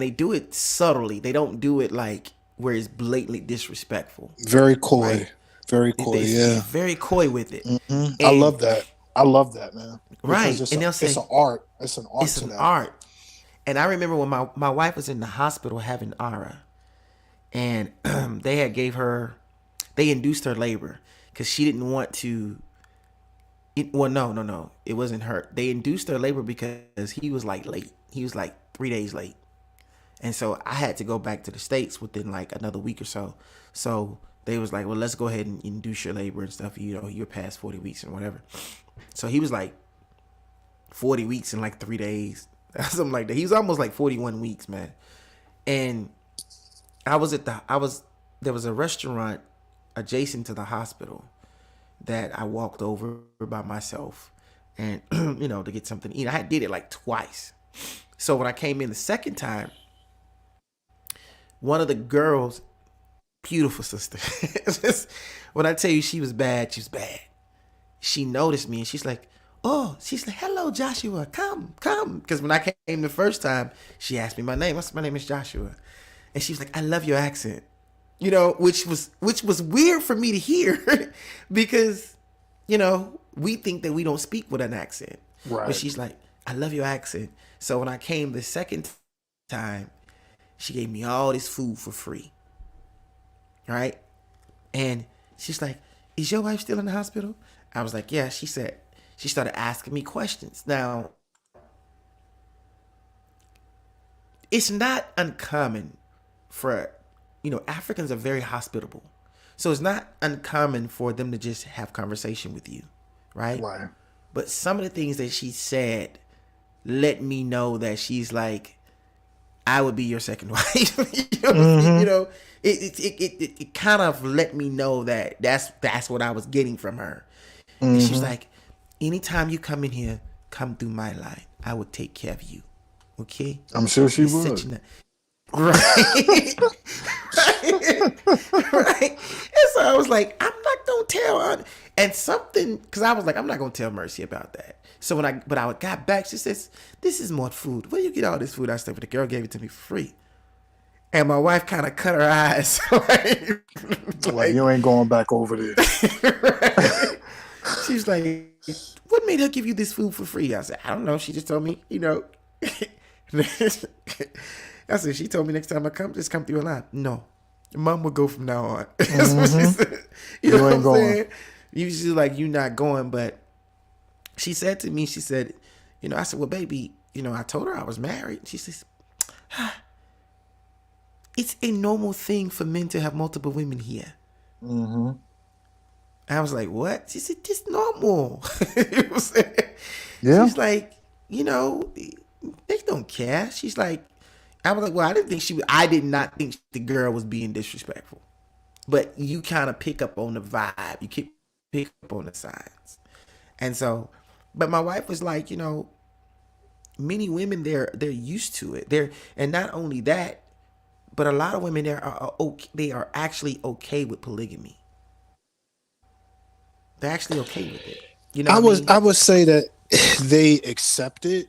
they do it subtly. They don't do it like where it's blatantly disrespectful. Very coy. Right? Very coy. They're very coy with it. I love that. I love that, man. Right. Because And they'll say, it's an art. It's an art. It's an art. And I remember when my wife was in the hospital having ARA, and they induced her labor because she didn't want to. No, it wasn't her. They induced her labor because he was like late. He was like 3 days late, and so I had to go back to the States within like another week or so. So they was like, well, let's go ahead and induce your labor and stuff. You're past 40 weeks and whatever. So he was like 40 weeks in like 3 days. something like that. He was almost like 41 weeks, man. And there was a restaurant adjacent to the hospital that I walked over by myself and, to get something to eat. I did it like twice. So when I came in the second time, one of the girls, beautiful sister, when I tell you she was bad, she was bad. She noticed me and she's like, hello, Joshua, come. Because when I came the first time, she asked me my name. My name is Joshua. And she was like, I love your accent. Which was weird for me to hear because, we think that we don't speak with an accent. Right. But she's like, I love your accent. So when I came the second time, she gave me all this food for free. Right? And she's like, is your wife still in the hospital? I was like, yeah. She started asking me questions. Now, it's not uncommon for, Africans are very hospitable. So it's not uncommon for them to just have conversation with you, right? Right. But some of the things that she said let me know that she's like, I would be your second wife. It kind of let me know that that's what I was getting from her. And she's like, anytime you come in here, come through my line. I would take care of you. Okay? I'm sure she would. Right. Right. And so I was like, I'm not gonna tell her. And something, because I was like, I'm not gonna tell Mercy about that. So when I got back, she says, this is more food. Where you get all this food? I said, but the girl gave it to me for free. And my wife kind of cut her eyes. like you ain't going back over there. Right. She's like, what made her give you this food for free? I said, I don't know. She just told me, I said, she told me next time I come, just come through a line. No, Mom will go from now on. That's what she said. You know what I'm saying? Usually like, you not going, but she said to me, she said, I said, well, baby, I told her I was married. She says, it's a normal thing for men to have multiple women here. Mm-hmm. I was like, what? She said, this normal. You know what I'm saying? Yeah. She's like, they don't care. She's like, I was like, well, I did not think the girl was being disrespectful. But you kind of pick up on the vibe. You pick up on the signs. And so, but my wife was like, many women, they're used to it. And not only that, but a lot of women there are okay, they are actually okay with polygamy. They're actually okay with it. I would say that they accept it.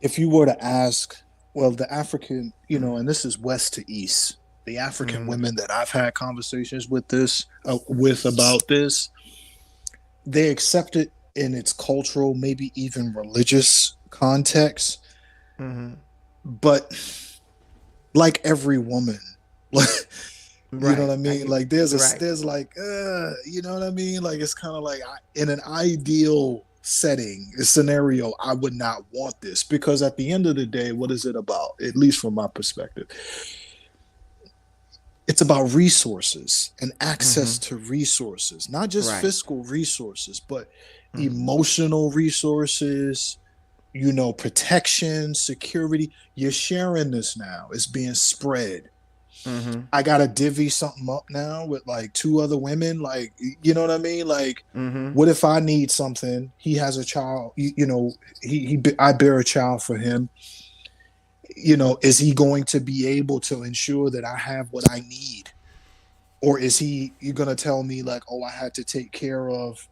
If you were to ask, well, the African, and this is west to east, the African women that I've had conversations with about this, they accept it in its cultural, maybe even religious context. Mm-hmm. But like every woman, like, right. You know what I mean? Like there's like, you know what I mean? Like, it's kind of like in an ideal setting, a scenario, I would not want this, because at the end of the day, what is it about? At least from my perspective, it's about resources and access to resources, not just fiscal resources, but emotional resources, protection, security. You're sharing this now. It's being spread. Mm-hmm. I gotta divvy something up now with like two other women. Like, you know what I mean? Like, what if I need something? He has a child. I bear a child for him. Is he going to be able to ensure that I have what I need, or is you gonna tell me like, oh, I had to take care of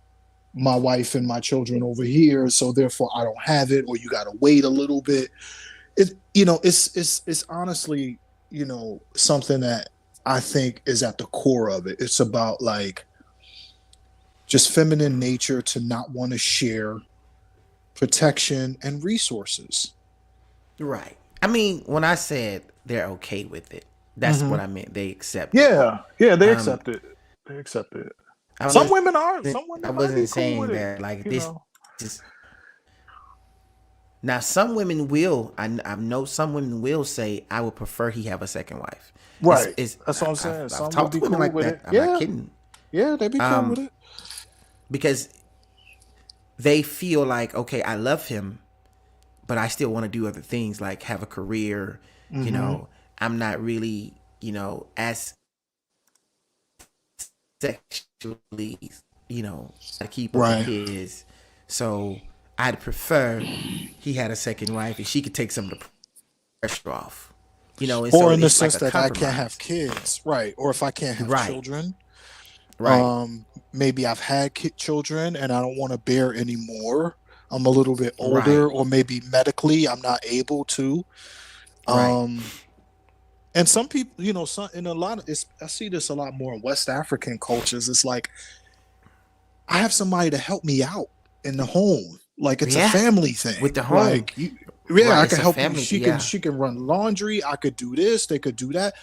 my wife and my children over here, so therefore I don't have it, or you gotta wait a little bit? It's honestly, something that I think is at the core of it. It's about like just feminine nature to not want to share protection and resources. Right. I mean, when I said they're okay with it, that's what I meant. They accept it. Yeah, they accept it. They accept it. Some women are. Some women. I wasn't saying cool with that it, like this. Now, some women will. I know some women will say, "I would prefer he have a second wife." Right. That's what I'm saying. I've talked to women cool like with that. It. I'm not kidding. Yeah, they be cool with it because they feel like, okay, I love him, but I still want to do other things like have a career. You know, I'm not really, you know, as sexually, you know, to keep up with Right. his. So I'd prefer he had a second wife and she could take some of the pressure off. You know, and Or so in the it's like sense a that I can't have compromise. kids, right? Or if I can't have Right, children, right, maybe I've had children and I don't want to bear anymore. I'm a little bit right, older, or maybe medically I'm not able to. right. Um, and some people, some in a lot of it's, I see this a lot more in West African cultures. It's like I have somebody to help me out in the home, like it's a Yeah, family thing. with the home. Like, yeah, Right, I it's can a help you. family. Yeah. She can run laundry. I could do this. They could do that,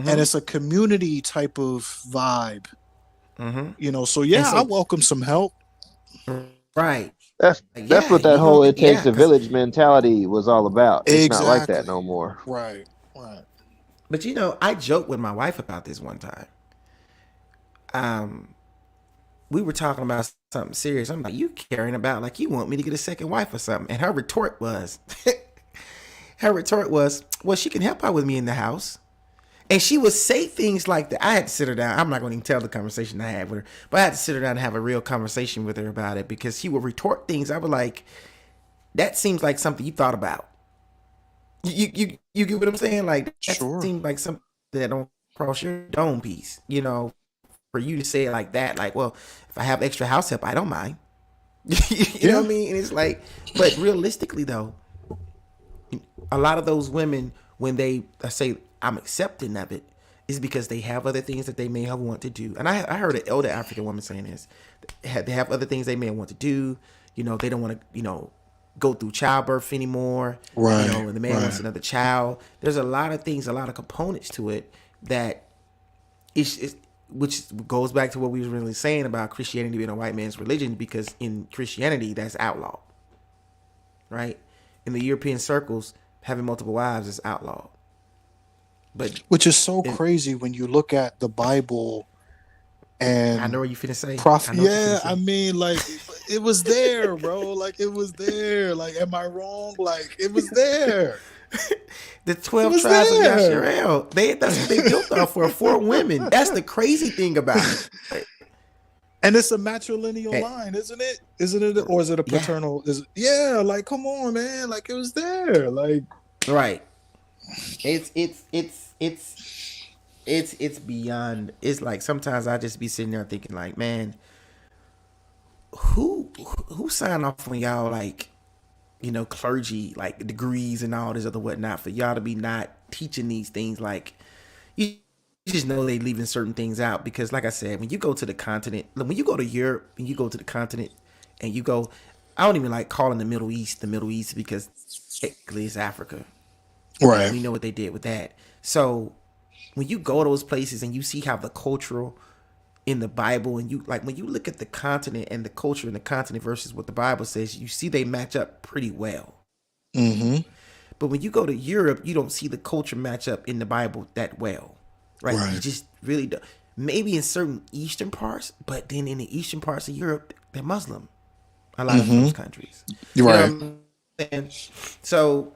and Mm-hmm. it's a community type of vibe. Mm-hmm. So And yeah, I so, welcome some help. right. That's Yeah, what that you whole know, "it takes yeah, a because, village" mentality was all about. It's not like that no Exactly. more. Right. Right. but you know, I joked with my wife about this one time. Um, we were talking about something serious. I'm like, you caring about like you want me to get a second wife or something? And her retort was, well, she can help out with me in the house. And she would say things like that. I had to sit her down. I'm not going to even tell the conversation I had with her, but I had to sit her down and have a real conversation with her about it because she would retort things. I was like, that seems like something you thought about. You get what I'm saying? Like that Sure. seems like something that don't cross your dome piece. You know, for you to say it like that, like, well, if I have extra house help, I don't mind. You know Yeah. what I mean? And it's like, but realistically though, a lot of those women, when they say I'm accepting of it, is because they have other things that they may have want to do. And I heard an elder African woman saying this. They have other things they may want to do. You know, they don't want to, go through childbirth anymore. Right. And the man wants Right. another child. There's a lot of things, a lot of components to it that is which goes back to what we were really saying about Christianity being a white man's religion, because in Christianity that's outlawed, right? In the European circles, having multiple wives is outlawed. But Which is so in, crazy when you look at the Bible I know and what you finna say. I prophet. know what you finna Yeah, I say. mean, like it was there, bro. Like it was there. Like, am I wrong? Like it was there. The It 12 was tribes of there. Yasharel, that's what they built off for women. That's the crazy thing about it. And it's a matrilineal Hey, line, isn't it? Isn't it? Or is it a yeah, paternal? Yeah, like come on, man. Like it was there. Like right. It's beyond. It's like sometimes I just be sitting there thinking like, man, who who signed off on y'all like, clergy like degrees and all this other whatnot for y'all to be not teaching these things like you just know they leaving certain things out because like I said, when you go to the continent, when you go to Europe and you go to the continent and you go, I don't even like calling the Middle East because technically it's Africa. right. We know what they did with that. So when you go to those places and you see how the cultural in the Bible and you like when you look at the continent and the culture in the continent versus what the Bible says, you see they match up pretty well. Mm-hmm. But when you go to Europe, you don't see the culture match up in the Bible that well, right? You Right. just really don't. Maybe in certain eastern parts, but then in the eastern parts of Europe, they're Muslim. A lot of Mm-hmm. those countries, You're you know right. what I'm saying? So,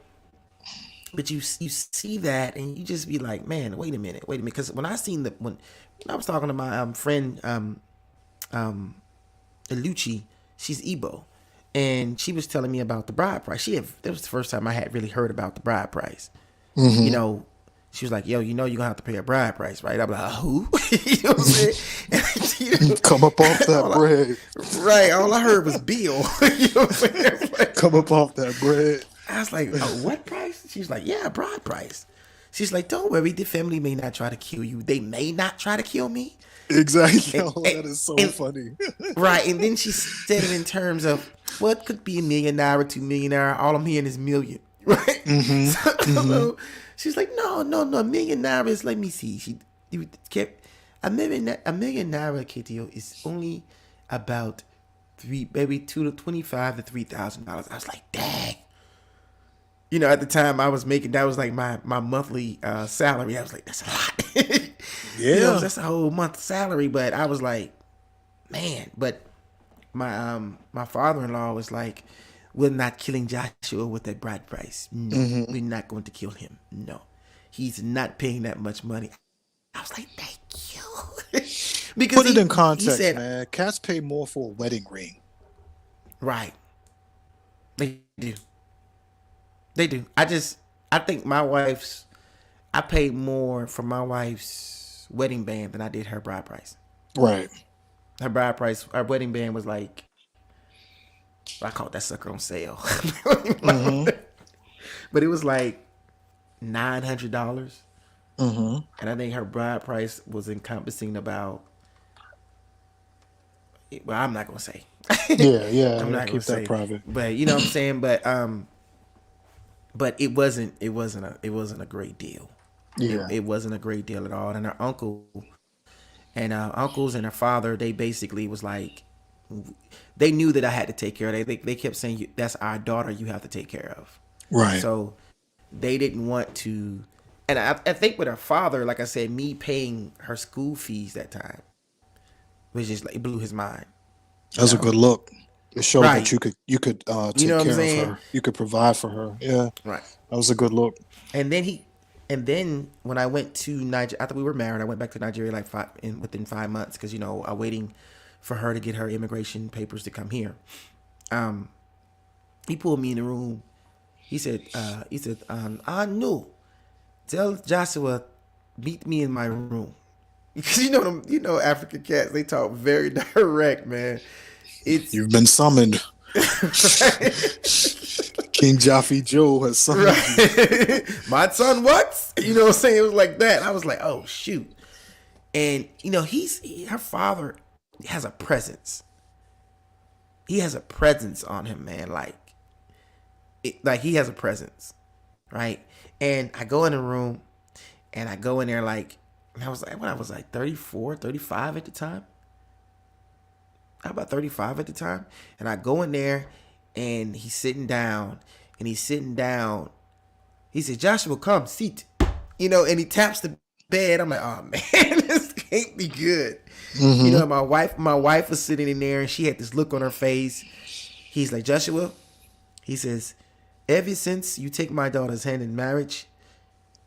but you see that and you just be like, man, wait a minute, because when I seen when I was talking to my friend um Eluchi, she's Igbo, and she was telling me about the bride price. That was the first time I had really heard about the bride price. You Mm-hmm. know, she was like, "Yo, you're gonna have to pay a bride price, right?" I'm like, "Who?" You know what I'm saying? Come up off that bread. Right. All I heard was bill. You know what I'm saying? Come up off that bread. I was like, "What price?" She's like, "Yeah, bride price." She's like, "Don't worry, the family may not try to kill you. They may not try to kill me." Exactly. And, Oh, and, that is so and funny. right, and then she said it in terms of what could be $1 million, $2 million. All I'm hearing is million, right? Mm-hmm. So, Mm-hmm. so she's like, no, $1 million is. Let me see. She kept $1 million, KTO is only about maybe $2 to $25 to $3,000. I was like, dang. At the time I was making that was like my monthly salary. I was like, that's a lot. Yeah. That's a whole month's salary. But I was like, man. But my father-in-law was like, we're not killing Joshua with that bride price. No, we're not going to kill him. No, he's not paying that much money. I was like, thank you. Because Put it in he context, said, man. Cats pay more for a wedding ring. right. They do. They do. I think I paid more for my wife's wedding band than I did her bride price. Right. Our wedding band was like, I caught that sucker on sale. But it was like $900. And I think her bride price was encompassing about, well, I'm not gonna say. Yeah. I'm not gonna Keep that say. private. But you know what I'm saying. But it wasn't a great deal. Yeah. It wasn't a great deal at all. And her uncle and uncles and her father, they basically was like, they knew that I had to take care of it. They kept saying, that's our daughter, you have to take care of. Right. So they didn't want to. And I think with her father, like I said, me paying her school fees that time was just like, it blew his mind. That was a good look. It showed Right. that you could take know what I'm care of saying? her. You could provide for her. Yeah. Right. That was a good look. And then when I went to Nigeria, after we were married, I went back to Nigeria like within 5 months because I'm waiting for her to get her immigration papers to come here. He pulled me in the room. He said, I know. Tell Joshua, meet me in my room. Because African cats, they talk very direct, man. You've been summoned. King Jaffe Joe has summoned you. My son, what? You know what I'm saying? It was like that. I was like, oh shoot. And her father has a presence. He has a presence on him, man. Like he has a presence, right? And I go in the room, and I go in there and I was like 34, 35 at the time. About 35 at the time. And I go in there, and he's sitting down. He said, Joshua, come, sit. And he taps the bed. I'm like, oh, man, this can't be good. My wife was sitting in there, and she had this look on her face. He's like, Joshua, he says, ever since you take my daughter's hand in marriage,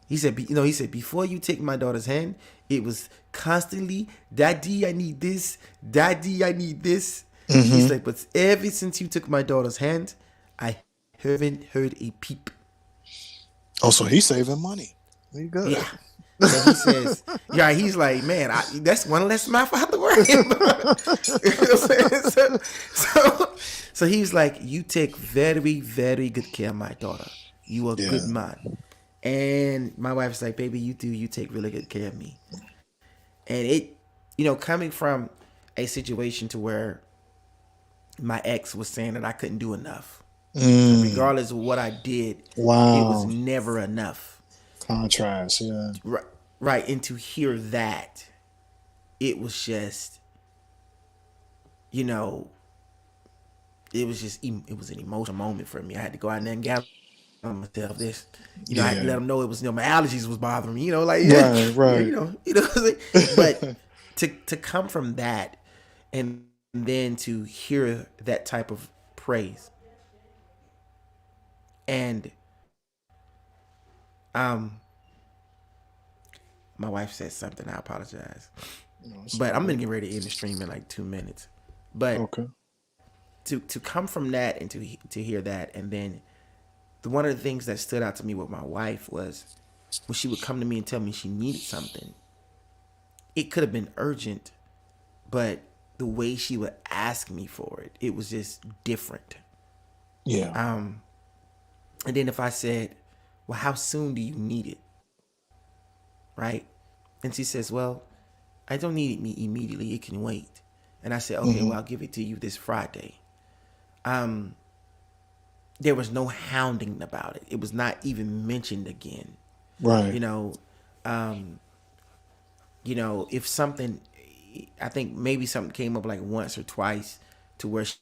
he said, before you take my daughter's hand, it was constantly, Daddy, I need this. Daddy, I need this. He's like, but ever since you took my daughter's hand, I haven't heard a peep. Oh, so he's saving money. There you go. Yeah. So he says, yeah, he's like, man, that's one less mouth I have to worry about. You know what I'm saying? So he's like, you take very, very good care of my daughter. You are a good man. And my wife's like, baby, you take really good care of me. And it, coming from a situation to where my ex was saying that I couldn't do enough. Regardless of what I did, wow, it was never enough. Contrast, yeah. Right. And to hear that, it was just, it was an emotional moment for me. I had to go out there and gather myself this. I had to let them know it was, my allergies was bothering me, right. But to come from that and then to hear that type of praise. And my wife said something. I apologize, but I'm gonna get ready to end the stream in like 2 minutes. But okay, to come from that and to hear that, and then one of the things that stood out to me with my wife was when she would come to me and tell me she needed something. It could have been urgent, but the way she would ask me for it, it was just different. Yeah. And then if I said, well, how soon do you need it? Right? And she says, well, I don't need it immediately. It can wait. And I said, okay, well, I'll give it to you this Friday. There was no hounding about it. It was not even mentioned again. Right. If something, I think maybe something came up like once or twice to where she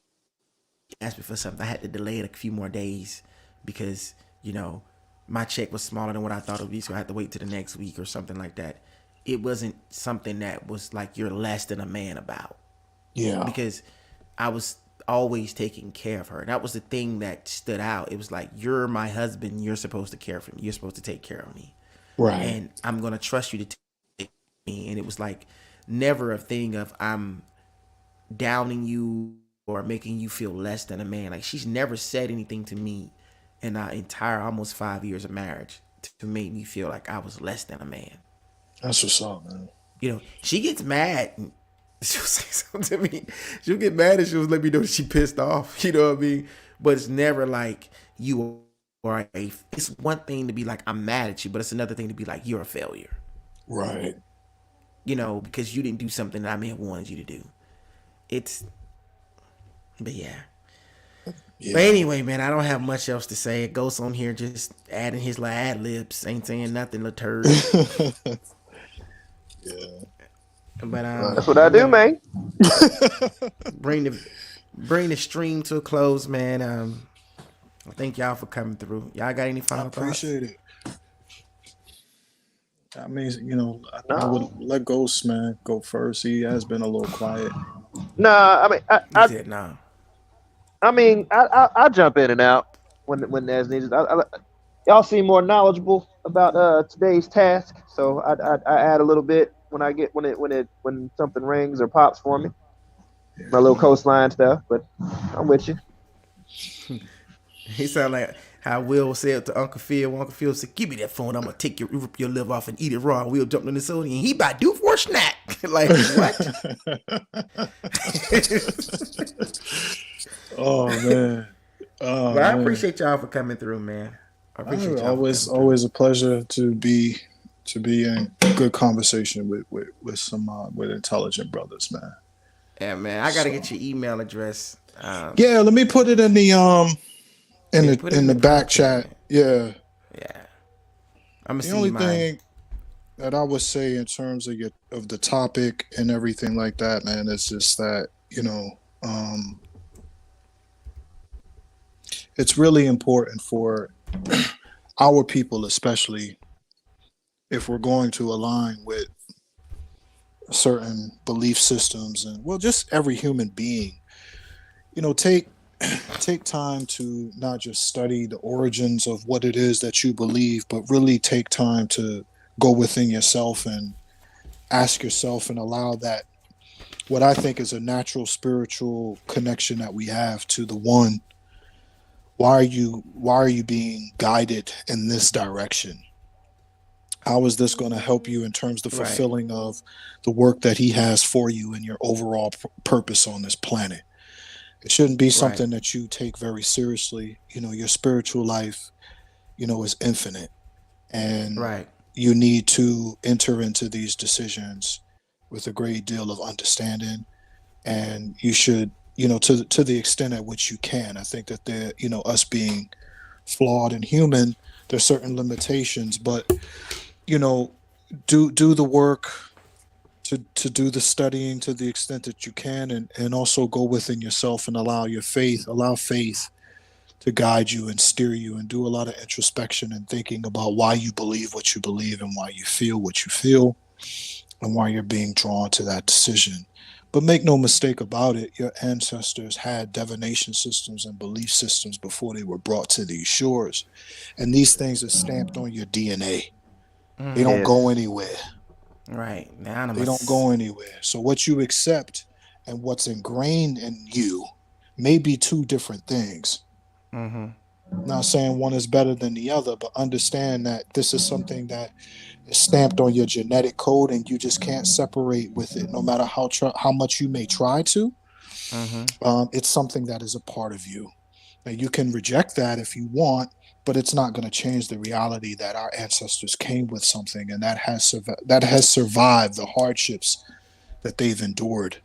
asked me for something. I had to delay it a few more days because, my check was smaller than what I thought it would be, so I had to wait to the next week or something like that. It wasn't something that was like you're less than a man about. Yeah. Because I was always taking care of her. That was the thing that stood out. It was like, you're my husband. You're supposed to care for me. You're supposed to take care of me. Right. And I'm going to trust you to take me. And it was like never a thing of I'm downing you or making you feel less than a man. Like she's never said anything to me in our entire almost 5 years of marriage to make me feel like I was less than a man. That's what's up, man. She gets mad and she'll say something to me. She'll get mad and she'll let me know that she pissed off. You know what I mean? But it's never like you are it's one thing to be like, I'm mad at you, but it's another thing to be like, you're a failure. Right. Because you didn't do something that I may have wanted you to do. But yeah. But anyway, man, I don't have much else to say. It goes on here just adding his little ad libs, ain't saying nothing, little turd. Yeah. But that's what I do, man. bring the stream to a close, man. I thank y'all for coming through. Y'all got any final thoughts? I appreciate it. I mean, I would let Ghost, man, go first. He has been a little quiet. Nah, I mean, I said nah. I mean, I jump in and out when there's needed. Y'all seem more knowledgeable about today's task, so I add a little bit when something rings or pops for me. My little coastline stuff, but I'm with you. He sound like how Will said to Uncle Phil. Uncle Phil said, "Give me that phone. I'm gonna rip your liver off and eat it raw." And Will jumped on the soda and he about due for a snack. Like what? Oh man. But I appreciate y'all for coming through, man. I appreciate y'all. Always a pleasure to be in good conversation with some with intelligent brothers, man. Yeah, man. I gotta get your email address. Yeah, let me put it in the in the back chat. Man. Yeah. Yeah. I'm gonna see the only mine. thing that I would say in terms of the topic and everything like that, man, is just that it's really important for our people, especially if we're going to align with certain belief systems and just every human being, take time to not just study the origins of what it is that you believe, but really take time to go within yourself and ask yourself and allow that, what I think is a natural spiritual connection that we have to the one. Why are you being guided in this direction? How is this going to help you in terms of the fulfilling of the work that he has for you and your overall purpose on this planet? It shouldn't be something that you take very seriously. Your spiritual life, is infinite, and you need to enter into these decisions with a great deal of understanding, and you should, to the extent at which you can. I think that us being flawed and human, there's certain limitations, but do the work to do the studying to the extent that you can, and also go within yourself and allow faith to guide you and steer you, and do a lot of introspection and thinking about why you believe what you believe and why you feel what you feel and why you're being drawn to that decision. But make no mistake about it, your ancestors had divination systems and belief systems before they were brought to these shores. And these things are stamped on your DNA. They don't go anywhere. Right. They don't go anywhere. So what you accept and what's ingrained in you may be two different things. Mm-hmm. Not saying one is better than the other, but understand that this is something that is stamped on your genetic code, and you just can't separate with it, no matter how much you may try to. Mm-hmm. It's something that is a part of you. Now, you can reject that if you want, but it's not going to change the reality that our ancestors came with something, and that has survived the hardships that they've endured.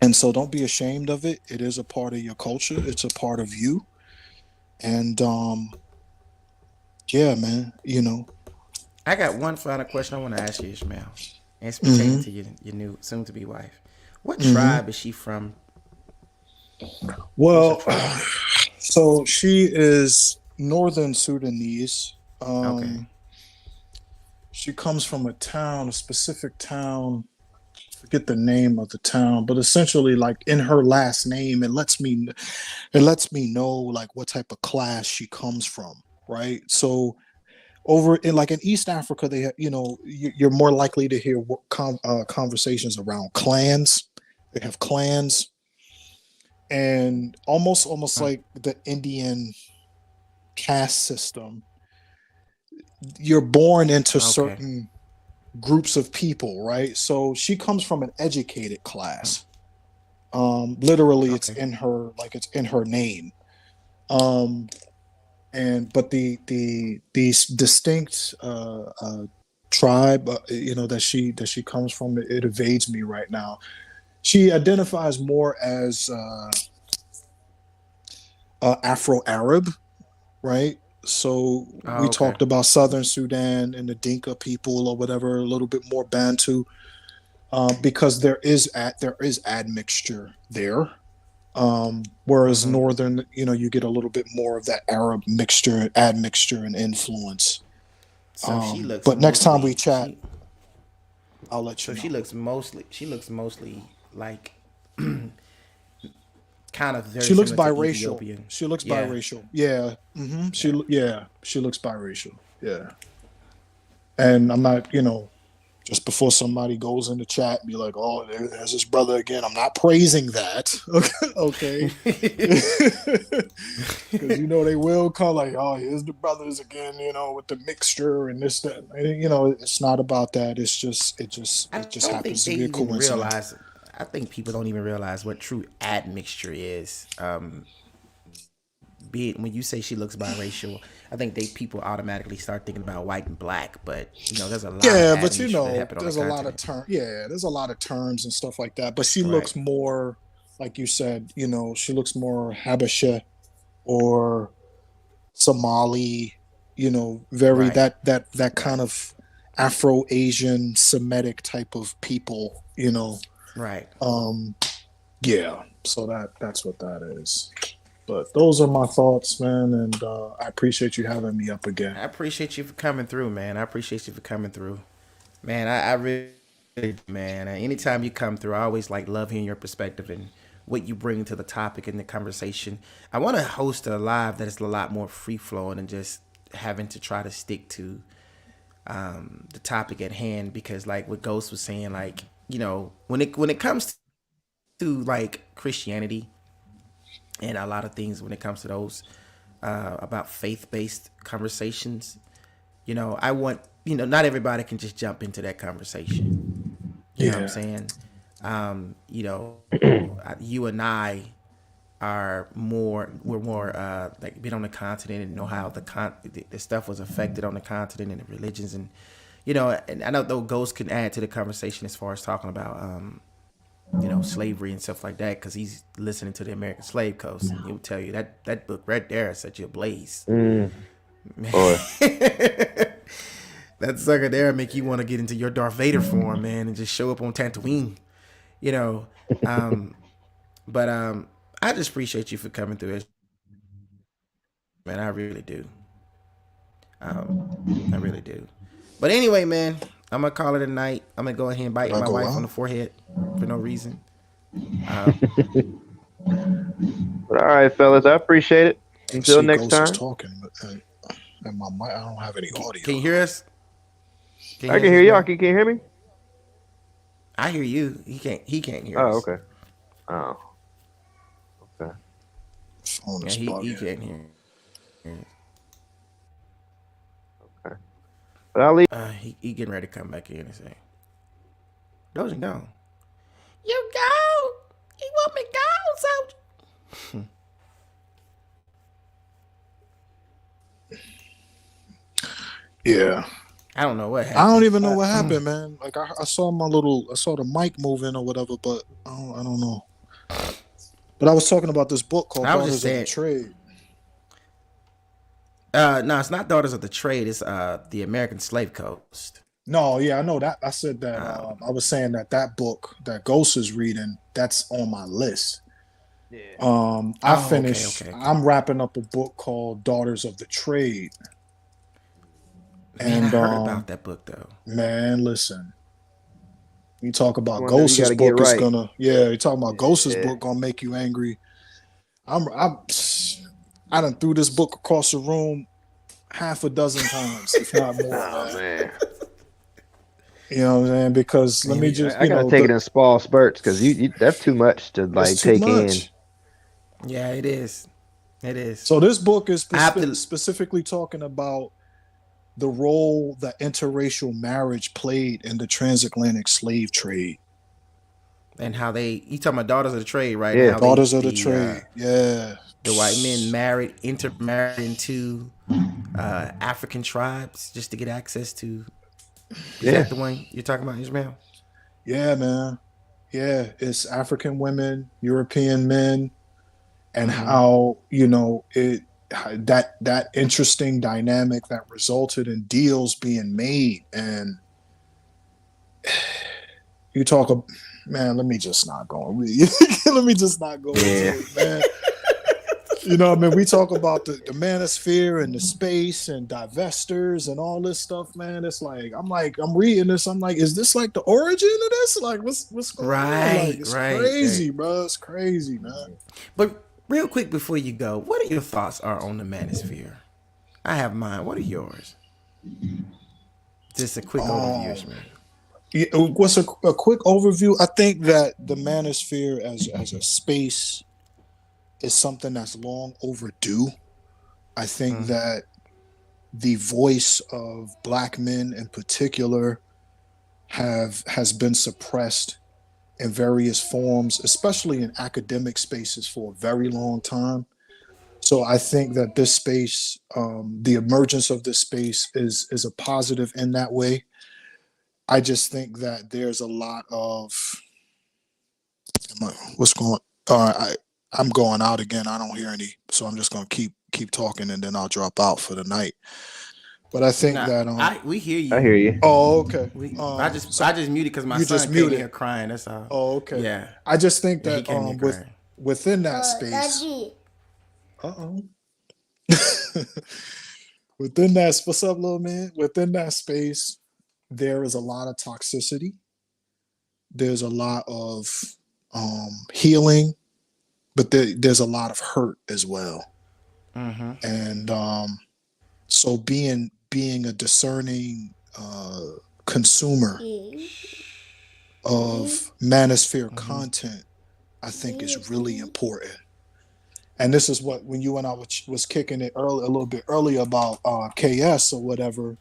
And so don't be ashamed of it. It is a part of your culture. It's a part of you. And yeah, man, I got one final question I want to ask you, Ishmael. And it's pertaining to your new soon-to-be wife. What tribe is she from? Well, so she is Northern Sudanese. Okay. She comes from a specific town forget the name of the town, but essentially, like in her last name, it lets me know like what type of class she comes from, right? So over in like in East Africa, they have, you're more likely to hear conversations around clans. They have clans, and almost like the Indian caste system. You're born into Okay. certain groups of people, right? So she comes from an educated class. Literally, it's Okay. in her, like it's in her name. Um, and but the distinct tribe, that she comes from, it evades me right now. She identifies more as Afro-Arab, right? So Oh, we okay. talked about Southern Sudan and the Dinka people or whatever, a little bit more Bantu, because there is admixture there. Whereas Mm-hmm. Northern, you get a little bit more of that Arab mixture, admixture, and influence. So she looks But next time we mostly chat, I'll let you so know. she looks mostly like kind of very She looks similar to biracial. Ethiopian. She looks Yeah. biracial. Yeah. Yeah. She looks biracial. Yeah. And I'm not, just before somebody goes in the chat and be like, "Oh, there's his brother again." I'm not praising that. Okay. Because they will call like, "Oh, here's the brothers again," with the mixture and this, that. It's not about that. I It just don't think happens to they be a even coincidence. realize. I think people don't even realize what true admixture is. Be it when you say she looks biracial, I think people automatically start thinking about white and black. But there's a lot of Yeah, but admixture that happened on the there's a lot of continent. term. Yeah, there's a lot of terms and stuff like that. But she Right. looks more, like you said, she looks more Habesha or Somali. Very Right. that kind Right. of Afro-Asian Semitic type of people. Right. Um, yeah. So that's what that is. But those are my thoughts, man, and I appreciate you having me up again. I appreciate you for coming through, man. I appreciate you for coming through, man. I really, man. Anytime you come through, I always like love hearing your perspective and what you bring to the topic and the conversation. I want to host a live that is a lot more free flowing and just having to try to stick to the topic at hand because, like what Ghost was saying, like when it comes to like Christianity and a lot of things when it comes to those about faith based conversations. I want, not everybody can just jump into that conversation. You know what I'm Yeah. saying? You and I we're more like been on the continent and know how the stuff was affected on the continent and the religions and I know though Ghost can add to the conversation as far as talking about slavery and stuff like that because he's listening to the American Slave Coast and he'll tell you that book right there set you ablaze. Mm, boy. That sucker there make you want to get into your Darth Vader form, man, and just show up on Tatooine. You know, um, but I just appreciate you for coming through this, man. I really do. I really do. But anyway, man, I'm gonna call it a night. I'm gonna go ahead and Did bite I my go wife on out? the forehead for no reason. Um, But all right, fellas, I appreciate it. I Until see next Ghost is time. talking, and my mic, I don't have any can you audio. hear us? Can you I hear us, can Miss hear y'all. Bell? Can you hear me? I hear you. He can't. He can't hear Oh, us. okay. Oh, okay. Phone Yeah, is he bugging. can't hear. Us. Okay. But I'll leave. He getting ready to come back in and say, "Doesn't go. You go. He want me go, soldier." Yeah, I don't know what I don't happened. even know what happened, man. Like I saw the mic moving or whatever, but I don't know. But I was talking about this book called I was just Daughters of the saying. Trade. No, it's not Daughters of the Trade. It's the American Slave Coast. No, yeah, I know that. I said that. Um, I was saying that book that Ghost is reading, that's on my list. Yeah. I oh, okay, finished. okay, okay. I'm wrapping up a book called Daughters of the Trade, Man, I and heard about that book though. man, listen, You talk about One that you Ghost's gotta get book is right. gonna, yeah. You talking about Ghost's Yeah. book gonna make you angry. I done threw this book across the room half a dozen times, if not more, Oh man. man. You know what I'm saying? Because let me And just, I gotta take it in small spurts because you that's too much to it's like too take in. much. yeah, it is. It is. So this book is I have to, specifically talking about the role that interracial marriage played in the transatlantic slave trade. and how you talking about daughters of the trade, right? And Yeah. how Daughters of the trade. Yeah. the white men intermarried into African tribes just to get access to. Is Yeah. that the one you're talking about, Ishmael? Yeah, man. Yeah. It's African women, European men, and how, it that interesting dynamic that resulted in deals being made. And you talk man, let me just not go. Let me just not go Yeah. into it, man. You know, I mean, we talk about the manosphere and the space and divestors and all this stuff, man. It's like I'm reading this. I'm like, is this like the origin of this? Like, what's going on? Like, Right, it's right. crazy, bro. It's crazy, man. But real quick before you go, what are your thoughts are on the manosphere? I have mine. What are yours? Just a quick overview, Um, Ishmael. yeah, what's a quick overview? I think that the manosphere as a space is something that's long overdue. I think that the voice of black men in particular has been suppressed in various forms, especially in academic spaces for a very long time. So I think that this space, the emergence of this space is a positive in that way. I just think that there's a lot of what's going. I'm going out again. I don't hear any, so I'm just gonna keep talking, and then I'll drop out for the night. But I think Nah, that we hear I you. hear you. oh, okay. I just muted because my You just son came in muted. here crying. That's all. Oh, okay. Yeah, I just think yeah, he that came in here with crying. within that space. Uh-oh. Within that, what's up, little man? Within that space, there is a lot of toxicity. There's a lot of healing, but there's a lot of hurt as well. And so being a discerning consumer of manosphere content, I think is really important. And this is what when you and I was kicking it early a little bit earlier about KS or whatever.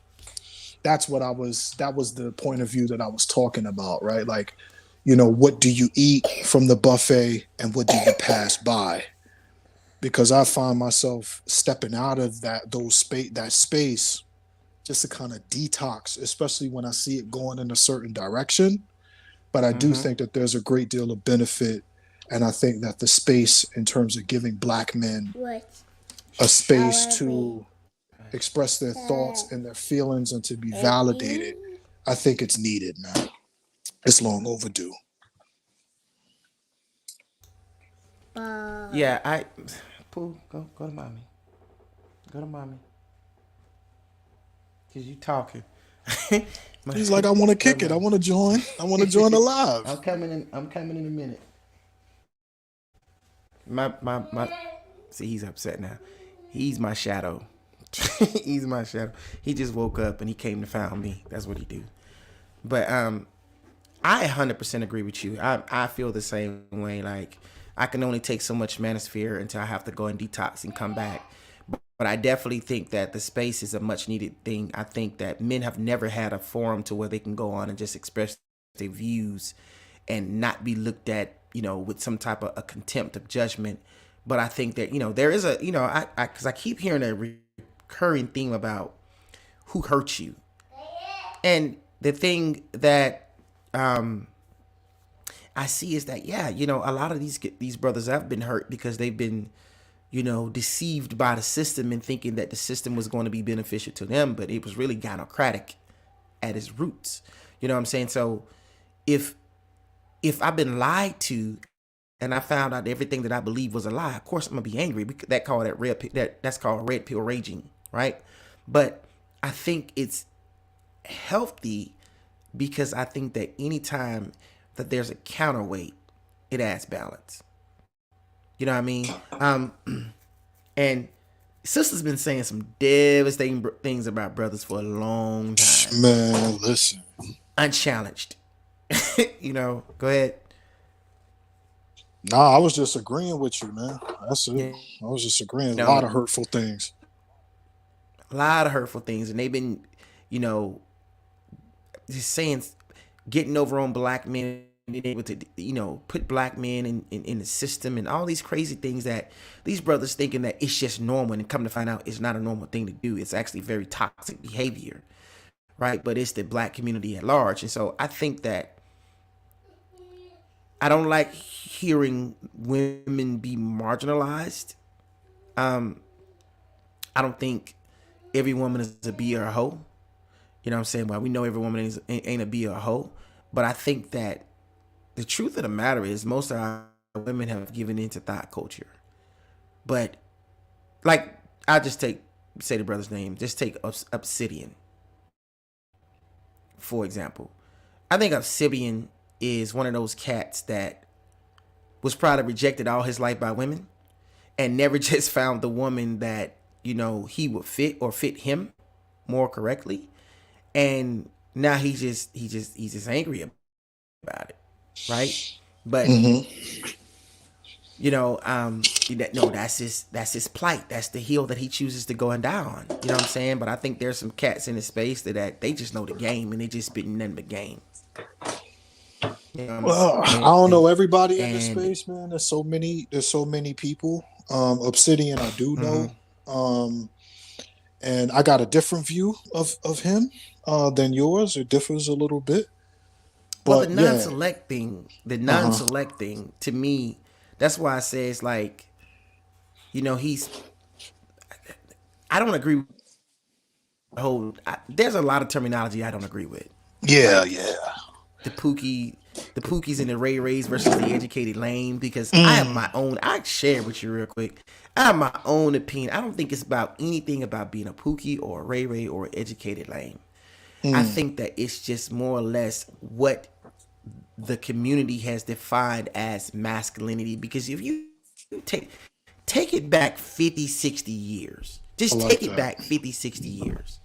That was the point of view that I was talking about, right? Like, what do you eat from the buffet and what do you pass by? Because I find myself stepping out of that space just to kind of detox, especially when I see it going in a certain direction. But I do think that there's a great deal of benefit. And I think that the space in terms of giving black men a space to express their thoughts and their feelings and to be validated, I think it's needed, man. It's long overdue. Yeah, Pooh, go to mommy. Go to mommy. Cause you talking. He's like, I want to Go to kick it. I mommy. want to join. I want to join the live. I'm coming in a minute. My. See, he's upset now. He's my shadow. He's my shadow. He just woke up and he came to found me. That's what he do. But I 100% agree with you. I feel the same way. Like I can only take so much manosphere until I have to go and detox and come back. But I definitely think that the space is a much needed thing. I think that men have never had a forum to where they can go on and just express their views and not be looked at, with some type of a contempt of judgment. But I think that, there is a, because I keep hearing a recurring theme about who hurt you. And the thing that I see is that, yeah, a lot of these brothers have been hurt because they've been, deceived by the system and thinking that the system was going to be beneficial to them, but it was really gynocratic at its roots. You know what I'm saying? So if I've been lied to and I found out everything that I believe was a lie, of course I'm gonna be angry. That's called red pill raging, right? But I think it's healthy because I think that anytime that there's a counterweight, it adds balance. You know what I mean? And sister's been saying some devastating things about brothers for a long time, Man, listen. unchallenged. You know, go ahead. Nah, I was just agreeing with you, man. That's it. You I was just agreeing. A lot know, of hurtful things. a lot of hurtful things, and they've been, you know, just saying, getting over on black men, being able to, you know, put black men in the system, and all these crazy things that these brothers thinking that it's just normal, and come to find out it's not a normal thing to do. It's actually very toxic behavior, right? But it's the black community at large, and so I think that I don't like hearing women be marginalized. I don't think every woman is a bee or a hoe. You know what I'm saying? Well, we know every woman ain't a bee or a hoe, but I think that the truth of the matter is most of our women have given into thought culture. But like, I just say the brother's name. Just take Obsidian, for example. I think Obsidian is one of those cats that was probably rejected all his life by women and never just found the woman that, you know, he would fit or fit him more correctly. And now he's just angry about it, right? But you know, no, that's his plight. That's the hill that he chooses to go and die on. You know what I'm saying? But I think there's some cats in his space that they just know the game and they just spitting nothing but game. Well, I don't know everybody in this and space, man. There's so many people. Obsidian, I do know. And I got a different view of him than yours. It differs a little bit. Well, the But yeah. non-select thing to me, that's why I say it's like, you know, I don't agree with the whole, there's a lot of terminology I don't agree with. Yeah, Like yeah. the Pookies and the Ray Rays versus the educated lame, because I have my own, I share with you real quick. I have my own opinion. I don't think it's about anything about being a Pookie or a Ray Ray or an educated lame. I think that it's just more or less what the community has defined as masculinity. Because if you take it back 50, 60 years, I just like take it that. back 50, 60 years.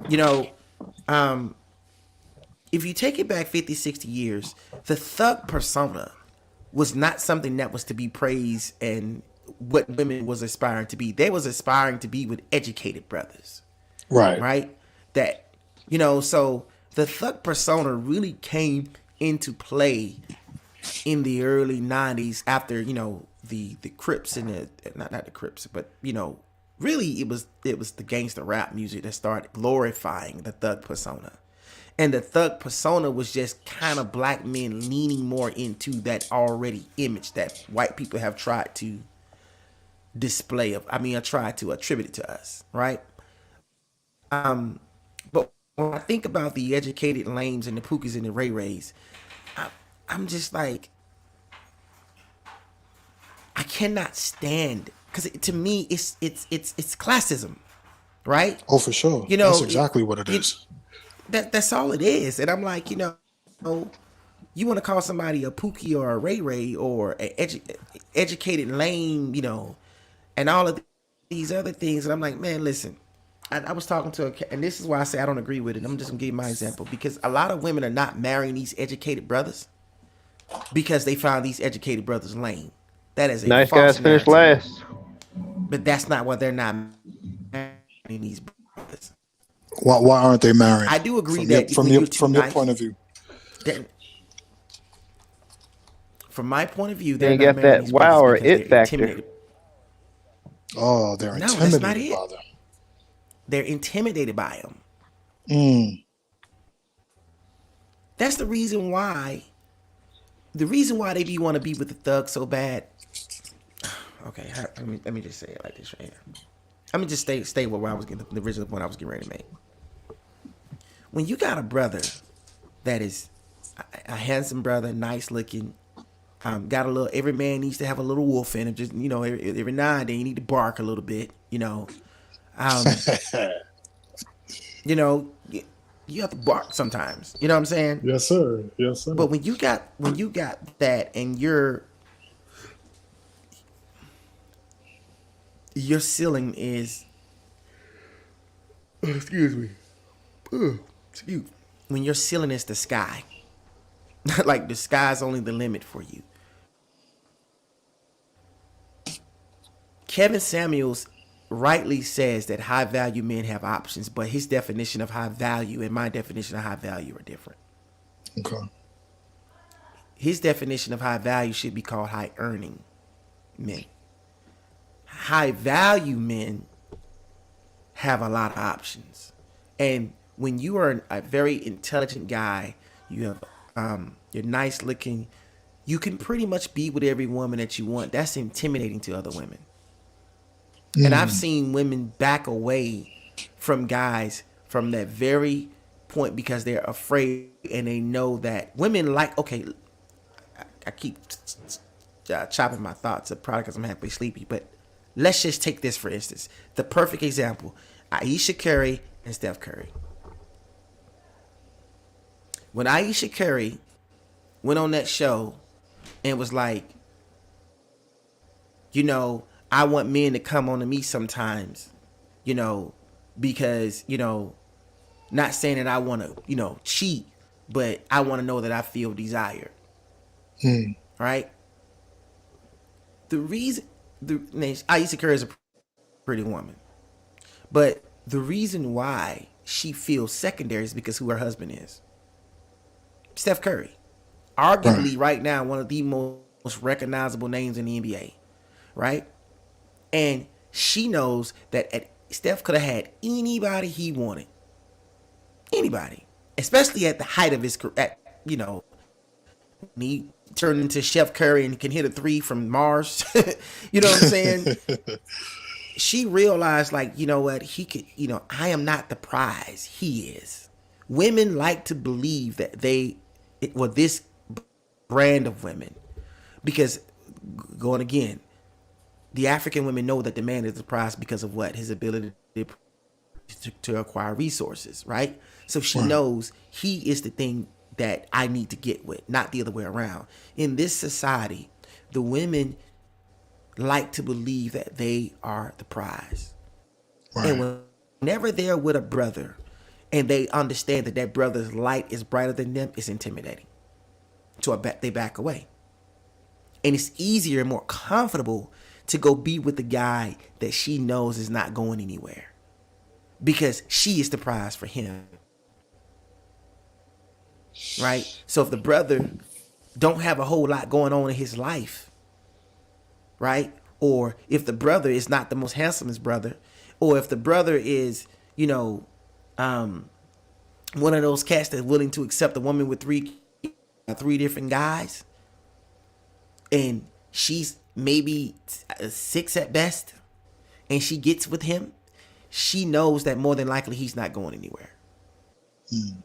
You know, if you take it back 50, 60 years, the thug persona was not something that was to be praised and what women was aspiring to be. They was aspiring to be with educated brothers, Right. right? That, you know, so the thug persona really came into play in the early 90s after, you know, the Crips and the, not the Crips, but, you know, really it was the gangster rap music that started glorifying the thug persona. And the thug persona was just kind of black men leaning more into that already image that white people have tried to display tried to attribute it to us, right? But when I think about the educated lames and the Pookies and the Ray Rays, I'm just like, I cannot stand, because to me it's classism, right? Oh, for sure. You That's know, exactly what it is. that's all it is. And I'm like, you know, you want to call somebody a Pookie or a Ray Ray or an educated lame, you know, and all of these other things. And I'm like, man, listen, I was talking to and this is why I say I don't agree with it. I'm just gonna give you my example, because a lot of women are not marrying these educated brothers because they found these educated brothers lame. That is a Nice guys false finish narrative. last. But that's not why they're not marrying these brothers. Why aren't they marrying I them? do agree that when you're too From your nice, point of view. then from my point of view, They they're ain't not got marrying that these wow brothers or because they're it factor. intimidated. Oh, they're No, that's not intimidated it. by them. They're intimidated by them. Mm. That's the reason why. The reason why they want to be with the thug so bad. Okay, let me just say it like this right here. Let me just stay where I was getting the original point I was getting ready to make. When you got a brother that is a handsome brother, nice looking, got a little. Every man needs to have a little wolf in him. Just, you know, every now and then you need to bark a little bit. You know, you know, you have to bark sometimes. You know what I'm saying? Yes, sir. Yes, sir. But when you got that and your ceiling is excuse me. Excuse when your ceiling is the sky. Like the sky's only the limit for you. Kevin Samuels rightly says that high value men have options, but his definition of high value and my definition of high value are different. Okay. His definition of high value should be called high earning men. High value men have a lot of options. And when you are a very intelligent guy, you have you're nice looking, you can pretty much be with every woman that you want. That's intimidating to other women. And I've seen women back away from guys from that very point because they're afraid and they know that women like, okay, I keep chopping my thoughts up probably because I'm halfway sleepy, but let's just take this for instance. The perfect example, Aisha Curry and Steph Curry. When Aisha Curry went on that show and was like, you know, I want men to come on to me sometimes, you know, because, you know, not saying that I want to, you know, cheat, but I want to know that I feel desire. Right? The reason, Aisha Curry is a pretty woman, but the reason why she feels secondary is because who her husband is. Steph Curry. Arguably right now, one of the most recognizable names in the NBA. Right? And she knows that Steph could have had anybody he wanted. Anybody. Especially at the height of his career. You know, he turned into Chef Curry and can hit a three from Mars. You know what I'm saying? She realized, like, you know what? He could, you know, I am not the prize. He is. Women like to believe that this brand of women. Because, going again, the African women know that the man is the prize because of what? His ability to acquire resources, right? So she knows he is the thing that I need to get with, not the other way around. In this society, the women like to believe that they are the prize. Right. And whenever they're with a brother and they understand that that brother's light is brighter than them, it's intimidating. So they back away. And it's easier and more comfortable to go be with the guy that she knows is not going anywhere. Because she is the prize for him. Right? So if the brother don't have a whole lot going on in his life, right? Or if the brother is not the most handsomest brother, or if the brother is, you know, one of those cats that's willing to accept a woman with three different guys, and she's maybe 6 at best, and she gets with him, she knows that more than likely he's not going anywhere.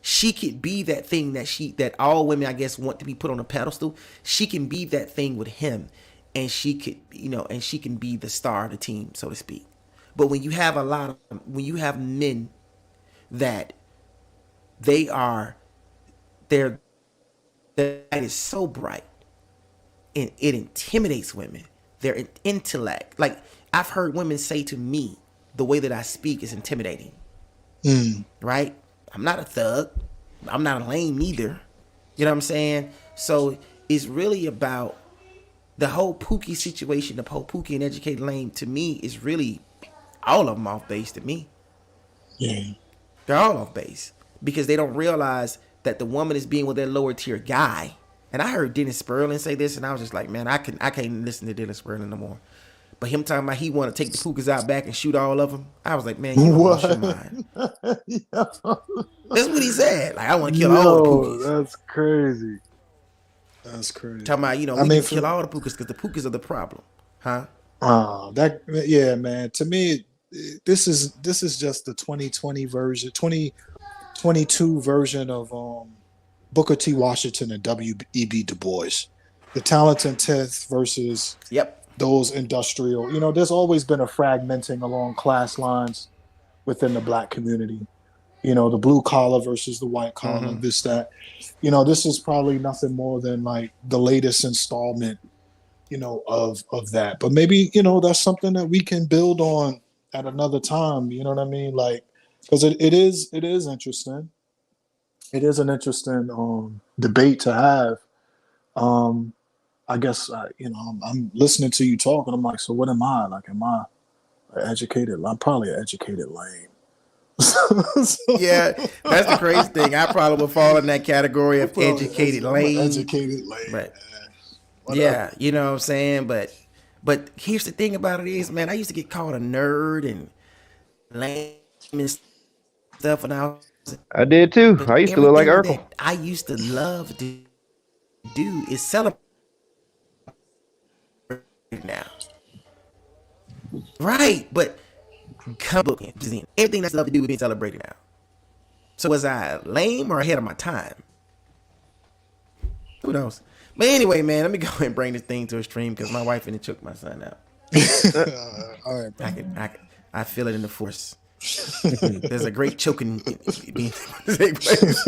She could be that thing that all women, I guess, want to be put on a pedestal. She can be that thing with him, and she could, you know, and she can be the star of the team, so to speak. But when you have when you have men that their light is so bright and it intimidates women, their intellect. Like, I've heard women say to me, the way that I speak is intimidating. Right? I'm not a thug. I'm not a lame either. You know what I'm saying? So it's really about the whole Pookie situation, the whole Pookie and Educated Lame, to me, is really all of them off base to me. Yeah. They're all off base because they don't realize that the woman is being with their lower tier guy. And I heard Dennis Sperling say this, and I was just like, man, I can't listen to Dennis Sperling no more. But him talking about he want to take the Pookas out back and shoot all of them, I was like, man, you don't lost your mind. That's what he said. Like, I want to kill all the Pookies. That's crazy. That's crazy. Talking about, you know, we can kill all the Pookas because the Pookas are the problem, huh? Yeah, man. To me, this is just the 2020 version, 2022 version of Booker T. Washington and W.E.B. Du Bois. The talented 10th versus those industrial. You know, there's always been a fragmenting along class lines within the black community. the blue collar versus the white collar, Mm-hmm. this, that. This is probably nothing more than like the latest installment, of that. But maybe, that's something that we can build on at another time. You know what I mean? Like, because it is interesting. It is an interesting debate to have. Um, I guess I'm listening to you talk, and I'm like, so what am I? Like, am I educated? I'm probably an educated lame. Yeah, that's the crazy thing. I probably would fall in that category of educated I'm an lame. educated lame, But man. yeah, Whatever. you know what I'm saying? But here's the thing about it is, man, I used to get called a nerd and lame and stuff when I was, I did too. but I used to look like everything Urkel. that I used to love to do is celebrate now. Right, but comic book, everything that's love to do is being celebrated now. So was I lame or ahead of my time? Who knows? But anyway, man, let me go ahead and bring this thing to a stream because my wife finna choke my son out. All right, bro. I feel it in the force. There's a great choking being take place.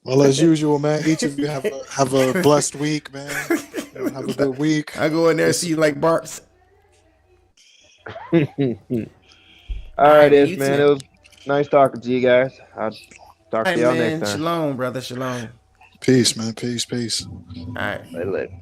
Well, as usual, man. Each of you have a blessed week, man. Have a good week. I go in there and see you like Barks. All right, Man, Ish, you man. too. It was nice talking to you guys. I'll All talk right, to y'all next man. time. Shalom, brother. Shalom. Peace, man. Peace, peace. All right. Later, later.